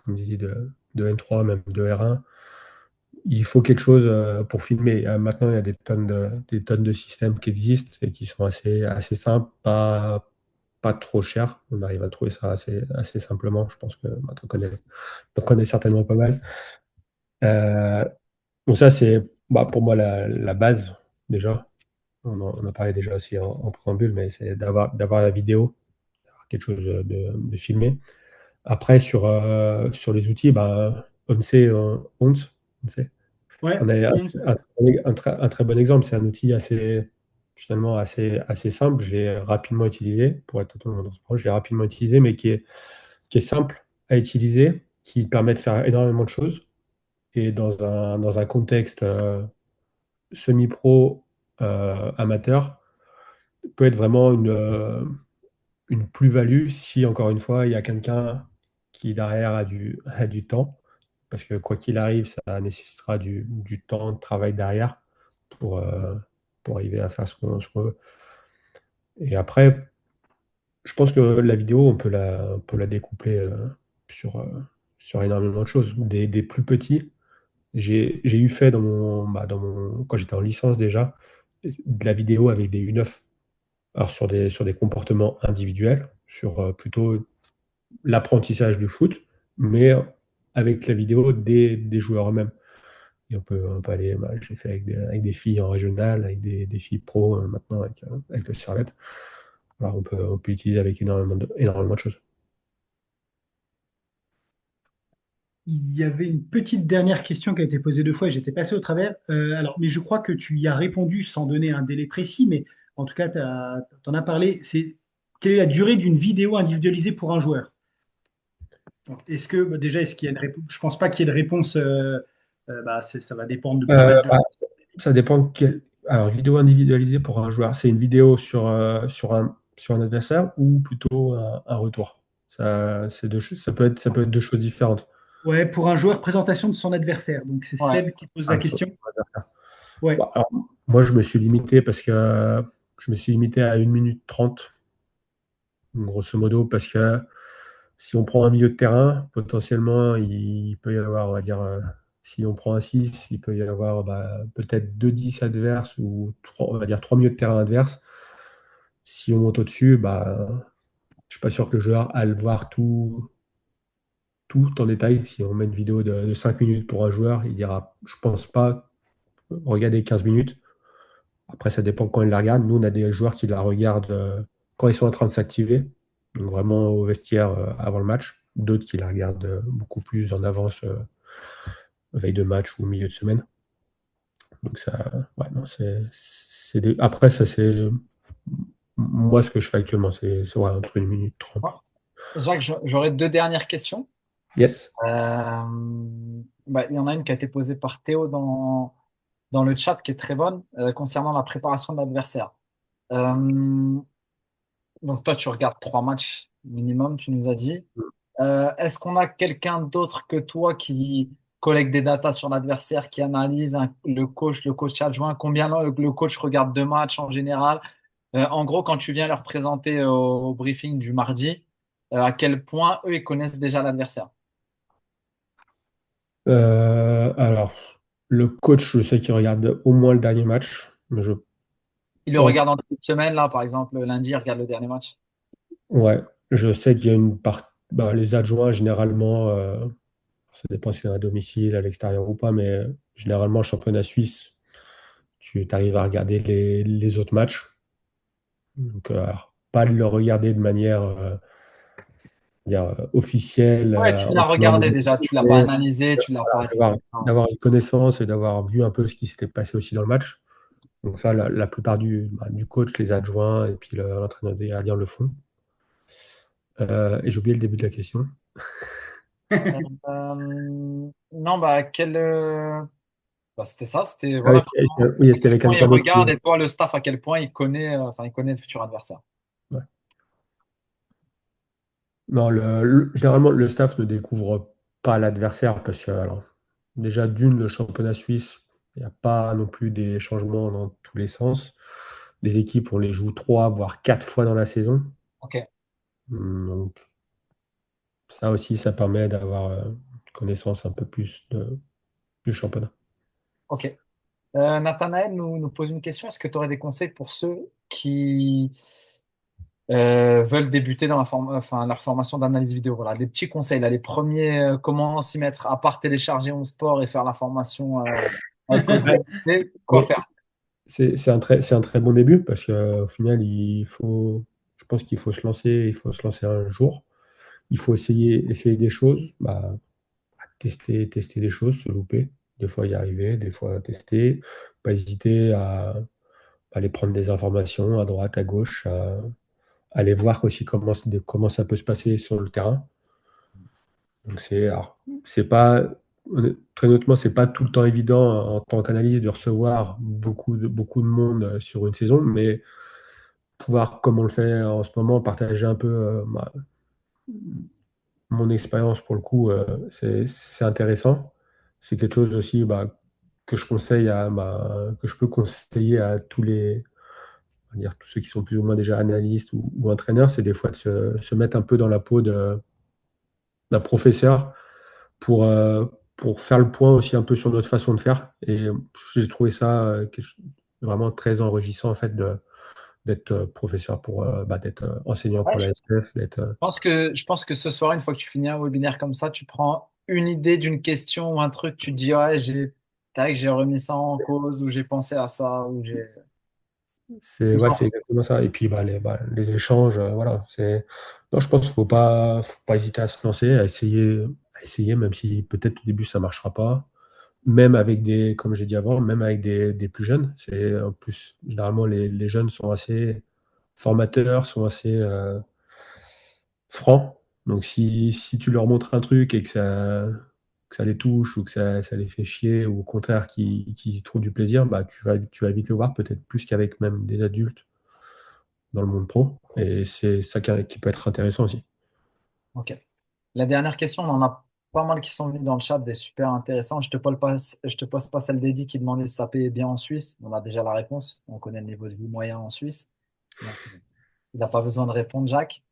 comme je dis, de N3, même de R1, il faut quelque chose pour filmer. Maintenant, il y a des tonnes de systèmes qui existent et qui sont assez simples, pas trop chers. On arrive à trouver ça assez simplement. Je pense que tu en connais certainement pas mal. Euh, donc ça, c'est pour moi la base déjà. On a parlé déjà aussi en préambule, mais c'est d'avoir la vidéo, d'avoir quelque chose de filmé. Après, sur les outils, on sait, on sait. Ouais, On a un, 11. un très bon exemple. C'est un outil finalement assez simple. Je l'ai rapidement utilisé, pour être totalement transparent. Je l'ai rapidement utilisé, mais qui est simple à utiliser, qui permet de faire énormément de choses. Et dans un contexte semi-pro amateur, peut être vraiment une plus-value si, encore une fois, il y a quelqu'un qui derrière a du temps. Parce que quoi qu'il arrive, ça nécessitera du temps de travail derrière pour, euh, pour arriver à faire ce qu'on veut. Et après, je pense que la vidéo, on peut la découpler sur énormément de choses. Des plus petits, j'ai eu fait quand j'étais en licence déjà, de la vidéo avec des U9. Alors sur des comportements individuels, sur plutôt l'apprentissage du foot, mais avec la vidéo des joueurs eux-mêmes. Et on peut aller, j'ai fait avec des filles en régional, avec des filles pro maintenant avec le Servette. Alors on peut utiliser avec énormément de choses. Il y avait une petite dernière question qui a été posée deux fois et j'étais passé au travers. Alors, mais je crois que tu y as répondu sans donner un délai précis, mais en tout cas, tu en as parlé. C'est quelle est la durée d'une vidéo individualisée pour un joueur? Donc, est-ce que déjà, est-ce qu'il y a une réponse? Je pense pas qu'il y ait de réponse. Ça va dépendre de pas Euh, mal de bah, choses. Ça dépend Alors, vidéo individualisée pour un joueur, c'est une vidéo sur un adversaire ou plutôt un retour. Ça peut être deux choses différentes. Ouais, pour un joueur, présentation de son adversaire. Donc, c'est Ouais. Seb qui pose la Ah, question. Ouais, alors, moi, je me suis limité parce que je me suis limité à 1 minute 30, grosso modo, parce que si on prend un milieu de terrain, potentiellement, il peut y avoir, on va dire, si on prend un 6, il peut y avoir peut-être 2 10 adverses ou on va dire 3 milieux de terrain adverses. Si on monte au-dessus, bah, je suis pas sûr que le joueur aille voir tout en détail. Si on met une vidéo de 5 minutes pour un joueur, il dira, je pense pas, regarder 15 minutes. Après, ça dépend quand il la regarde. Nous, on a des joueurs qui la regardent quand ils sont en train de s'activer, donc vraiment au vestiaire avant le match. D'autres qui la regardent beaucoup plus en avance, veille de match ou milieu de semaine. Donc ça, ouais, non, après, ça, c'est moi ce que je fais actuellement. C'est ouais, entre 1 minute 30. Ouais. Jacques, j'aurais deux dernières questions. Yes. Il y en a une qui a été posée par Théo dans le chat qui est très bonne concernant la préparation de l'adversaire. Euh, donc toi, tu regardes 3 matchs minimum, tu nous as dit. Est-ce qu'on a quelqu'un d'autre que toi qui collecte des datas sur l'adversaire, qui analyse le coach adjoint, combien le coach regarde 2 matchs en général? En gros, quand tu viens leur présenter au briefing du mardi, à quel point eux, ils connaissent déjà l'adversaire? Alors, le coach, je sais qu'il regarde au moins le dernier match, mais je Ils le pense, regardent en début de semaine, là, par exemple, le lundi, ils regardent le dernier match. ouais, je sais qu'il y a une part, bah, les adjoints, généralement, ça dépend si c'est à domicile, à l'extérieur ou pas, mais généralement, championnat suisse, tu arrives à regarder les autres matchs. Donc, alors, pas le regarder de manière dire, officielle Ouais, tu l'as en temps regardé déjà, tu l'as pas mais analysé, tu l'as pas. d'avoir une connaissance et d'avoir vu un peu ce qui s'était passé aussi dans le match. Donc ça, la plupart du coach, les adjoints et puis l'entraîneur des gardiens le font. Et j'ai oublié le début de la question. Non, c'était ça, c'était Ah, voilà, oui, à est-ce qu'il y quel avait point il quelqu'un d'autre qui... regarde et toi, le staff, à quel point il connaît, il connaît le futur adversaire. Ouais. Non, généralement, le staff ne découvre pas l'adversaire parce que, alors, déjà, d'une, le championnat suisse, il n'y a pas non plus des changements dans tous les sens. Les équipes, on les joue 3 voire 4 fois dans la saison. Ok, Donc, ça aussi, ça permet d'avoir une connaissance un peu plus du championnat. ok. Nathanaël nous pose une question. Est-ce que tu aurais des conseils pour ceux qui veulent débuter dans leur formation d'analyse vidéo? Voilà, des petits conseils, là, les premiers, comment s'y mettre, à part télécharger mon sport et faire la formation Code VLC, quoi Mais faire? c'est un très bon début parce qu'au final, je pense qu'il faut se lancer, il faut se lancer un jour. Il faut essayer des choses, bah, tester des choses, se louper. Des fois y arriver, des fois tester. Pas hésiter à aller prendre des informations à droite, à gauche, à aller voir aussi comment ça peut se passer sur le terrain. Donc c'est pas, très honnêtement, c'est pas tout le temps évident en tant qu'analyste de recevoir beaucoup de monde sur une saison, mais pouvoir, comme on le fait en ce moment, partager un peu mon expérience pour le coup, c'est intéressant. C'est quelque chose aussi que je conseille que je peux conseiller à on va dire, tous ceux qui sont plus ou moins déjà analystes ou entraîneurs, c'est des fois de se mettre un peu dans la peau d'un professeur pour, euh, pour faire le point aussi un peu sur notre façon de faire. Et j'ai trouvé ça vraiment très enrichissant en fait d'être professeur d'être enseignant pour Ouais, la SF, d'être je pense que ce soir, une fois que tu finis un webinaire comme ça, tu prends une idée d'une question ou un truc, tu te dis, ouais, tac, j'ai remis ça en cause, ou j'ai pensé à ça, ou j'ai. ouais, c'est exactement ça. Et puis les échanges, voilà. Non, je pense qu'il faut pas hésiter à se lancer, à essayer, même si peut-être au début ça ne marchera pas. Même avec comme j'ai dit avant, même avec des plus jeunes. En plus, généralement, les jeunes sont assez formateurs, sont assez francs. Donc si tu leur montres un truc et que ça les touche ou que ça les fait chier, ou au contraire qu'ils y trouvent du plaisir, bah, tu vas vite le voir, peut-être plus qu'avec même des adultes dans le monde pro. Et c'est ça qui peut être intéressant aussi. Ok. La dernière question, on en a pas mal qui sont venus dans le chat, des super intéressants. Je te pose pas celle d'Eddie qui demandait si ça payait bien en Suisse. On a déjà la réponse. On connaît le niveau de vie moyen en Suisse. Donc, il n'a pas besoin de répondre, Jacques.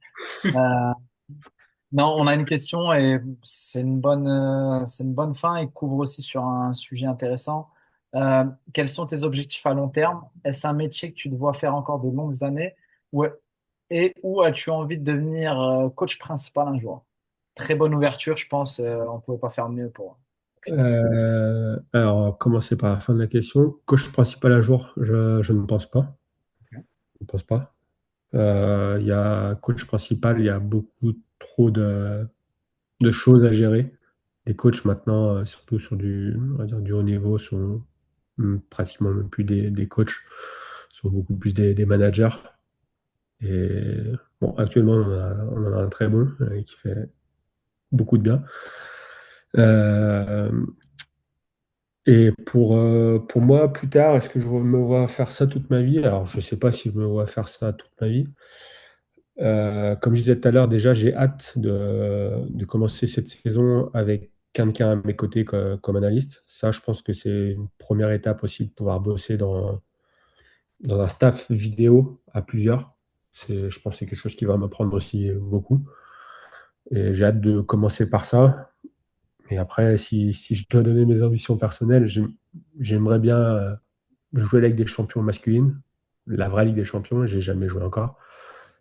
Euh, non, on a une question et c'est une bonne fin et couvre aussi sur un sujet intéressant. Quels sont tes objectifs à long terme? Est-ce un métier que tu te vois faire encore de longues années? Ouais. Et où as-tu envie de devenir coach principal un jour? Très bonne ouverture, je pense. On ne pouvait pas faire mieux pour finir. Alors, commencer par la fin de la question. Coach principal à jour, je ne pense pas. Je ne pense pas. Il y a coach principal, il y a beaucoup trop de choses à gérer. Les coachs maintenant, surtout sur on va dire, du haut niveau, sont pratiquement même plus des coachs, sont beaucoup plus des managers. Et bon, actuellement, on en a un très bon qui fait beaucoup de bien. Euh, et pour moi, plus tard, est-ce que je me vois faire ça toute ma vie? Alors, je ne sais pas si je me vois faire ça toute ma vie. Comme je disais tout à l'heure, déjà, j'ai hâte de commencer cette saison avec quelqu'un à mes côtés comme analyste. Ça, je pense que c'est une première étape aussi de pouvoir bosser dans un staff vidéo à plusieurs. Je pense que c'est quelque chose qui va m'apprendre aussi beaucoup. Et j'ai hâte de commencer par ça. Et après, si je dois donner mes ambitions personnelles, j'aimerais bien jouer avec des champions masculines. La vraie Ligue des Champions, j'ai jamais joué encore.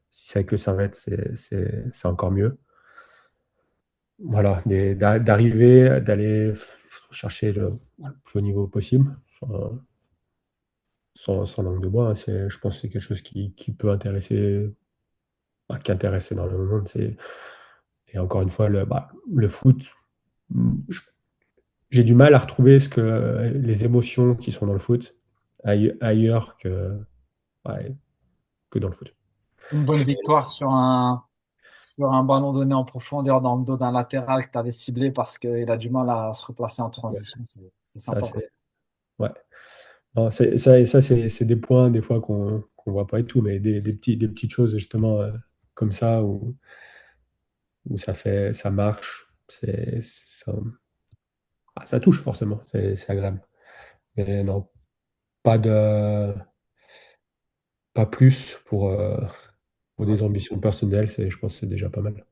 Si c'est avec le Servette, c'est encore mieux. Voilà, d'arriver, d'aller chercher le plus haut niveau possible, sans langue de bois, hein. Je pense que c'est quelque chose qui peut intéresser, bah, qui intéresse énormément de monde. Et encore une fois, le foot, je- j'ai du mal à retrouver les émotions qui sont dans le foot ailleurs ouais, que dans le foot. Une bonne victoire sur un ballon donné en profondeur dans le dos d'un latéral que tu avais ciblé parce qu'il a du mal à se replacer en Ouais, transition. C'est ça, sympa. ouais. Non, ça, c'est des points des fois qu'on voit pas et tout, mais des petites choses justement comme ça où ça marche, ça touche forcément, c'est agréable. Mais non, pas de, pas plus pour Ouais, des ambitions personnelles, je pense que c'est déjà pas mal.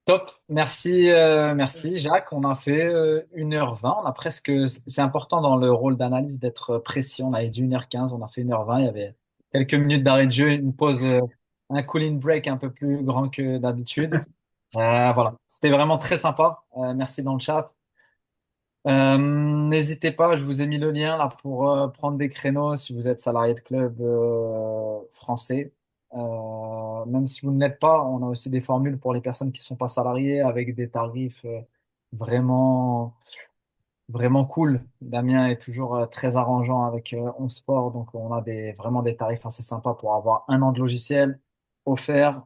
top, merci, merci Jacques. On a fait 1h20. On a presque, c'est important dans le rôle d'analyse d'être précis. On avait dit 1h15, on a fait 1h20. Il y avait quelques minutes d'arrêt de jeu, une pause, un cooling break un peu plus grand que d'habitude. Voilà, c'était vraiment très sympa. Merci dans le chat. N'hésitez pas, je vous ai mis le lien là pour prendre des créneaux si vous êtes salarié de club français. Même si vous ne l'êtes pas, on a aussi des formules pour les personnes qui ne sont pas salariées avec des tarifs vraiment, vraiment cool. Damien est toujours très arrangeant avec On Sport, donc on a vraiment des tarifs assez sympas pour avoir un an de logiciel offert,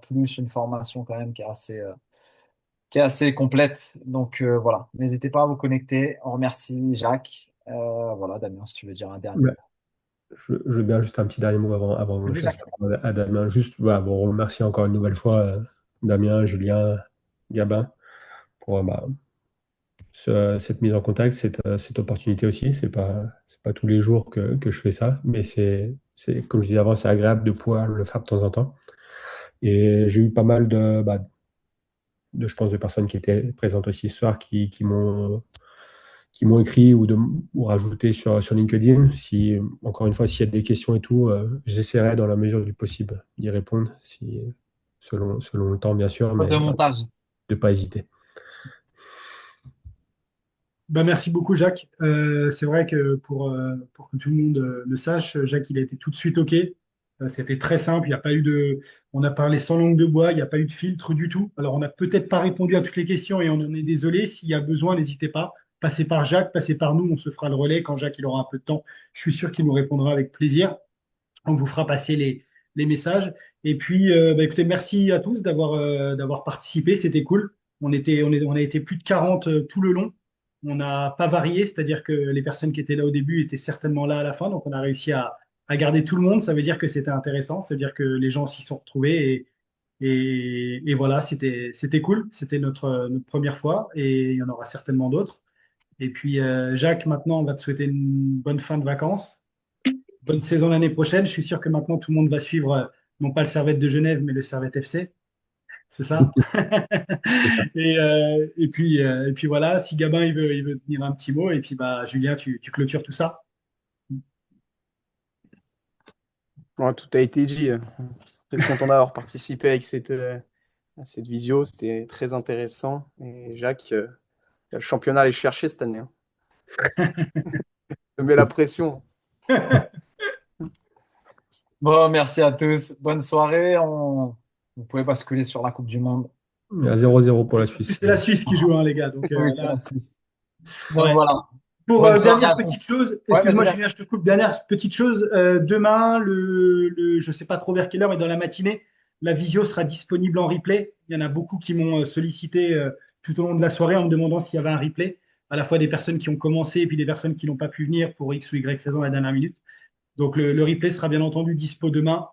plus une formation quand même qui est assez complète. Donc voilà, n'hésitez pas à vous connecter. On remercie Jacques. Voilà, Damien, si tu veux dire un dernier Ouais. mot. Je veux bien juste un petit dernier mot avant que Vas-y, je laisse Jacques. la parole à Damien. Juste, voilà, bon, remercier encore une nouvelle fois Damien, Julien, Gabin pour cette mise en contact, cette opportunité aussi. C'est pas tous les jours que je fais ça, mais comme je disais avant, c'est agréable de pouvoir le faire de temps en temps. Et j'ai eu pas mal je pense, de personnes qui étaient présentes aussi ce soir qui m'ont écrit ou rajouté sur LinkedIn. Encore une fois, s'il y a des questions et tout, j'essaierai dans la mesure du possible d'y répondre, selon le temps, bien sûr, Pas de mais voilà, montage. de ne pas hésiter. Bah, merci beaucoup, Jacques. C'est vrai que pour que tout le monde le sache, Jacques, il a été tout de suite OK. C'était très simple. Il n'y a pas eu on a parlé sans langue de bois. Il n'y a pas eu de filtre du tout. Alors, on n'a peut-être pas répondu à toutes les questions et on en est désolé. S'il y a besoin, n'hésitez pas. Passez par Jacques, passez par nous. On se fera le relais quand Jacques il aura un peu de temps. Je suis sûr qu'il nous répondra avec plaisir. On vous fera passer les messages. Et puis, bah, écoutez, merci à tous d'avoir participé. C'était cool. On a été plus de 40 tout le long. On n'a pas varié, c'est-à-dire que les personnes qui étaient là au début étaient certainement là à la fin. Donc, on a réussi à garder tout le monde. Ça veut dire que c'était intéressant. Ça veut dire que les gens s'y sont retrouvés. Et voilà, c'était cool. C'était notre première fois et il y en aura certainement d'autres. Et puis, Jacques, maintenant, on va te souhaiter une bonne fin de vacances, bonne saison l'année prochaine. Je suis sûr que maintenant tout le monde va suivre, non pas le Servette de Genève, mais le Servette FC. C'est ça? Et puis voilà, si Gabin il veut tenir un petit mot, et puis bah, Julien, tu clôtures tout ça. Ouais, tout a été dit. Très content d'avoir participé à cette visio. C'était très intéressant. Et Jacques, le championnat à aller chercher cette année, hein. Je mets la pression. Bon, merci à tous. Bonne soirée. Vous pouvez basculer sur la Coupe du Monde. Il y a 0-0 pour la En plus, Suisse. c'est la Suisse qui joue, hein, les gars. Donc Oui, c'est la là, Suisse. Donc ouais. voilà. Pour Bonne soirée dernière à petite tous. chose, Ouais, vas-y, excuse-moi vas-y. Julien, je te coupe, dernière petite chose, demain, je ne sais pas trop vers quelle heure, mais dans la matinée, la visio sera disponible en replay. Il y en a beaucoup qui m'ont sollicité tout au long de la soirée en me demandant s'il y avait un replay, à la fois des personnes qui ont commencé et puis des personnes qui n'ont pas pu venir pour X ou Y raison à la dernière minute. Donc le replay sera bien entendu dispo demain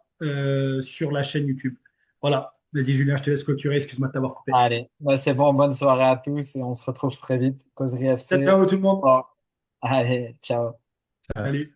sur la chaîne YouTube. Voilà, vas-y Julien, je te laisse clôturer, excuse-moi de t'avoir coupé. Allez, bah, c'est bon. Bonne soirée à tous et on se retrouve très vite. Causerie Ciao, FC. ciao tout le monde, Bon. Allez, ciao. Ça- salut.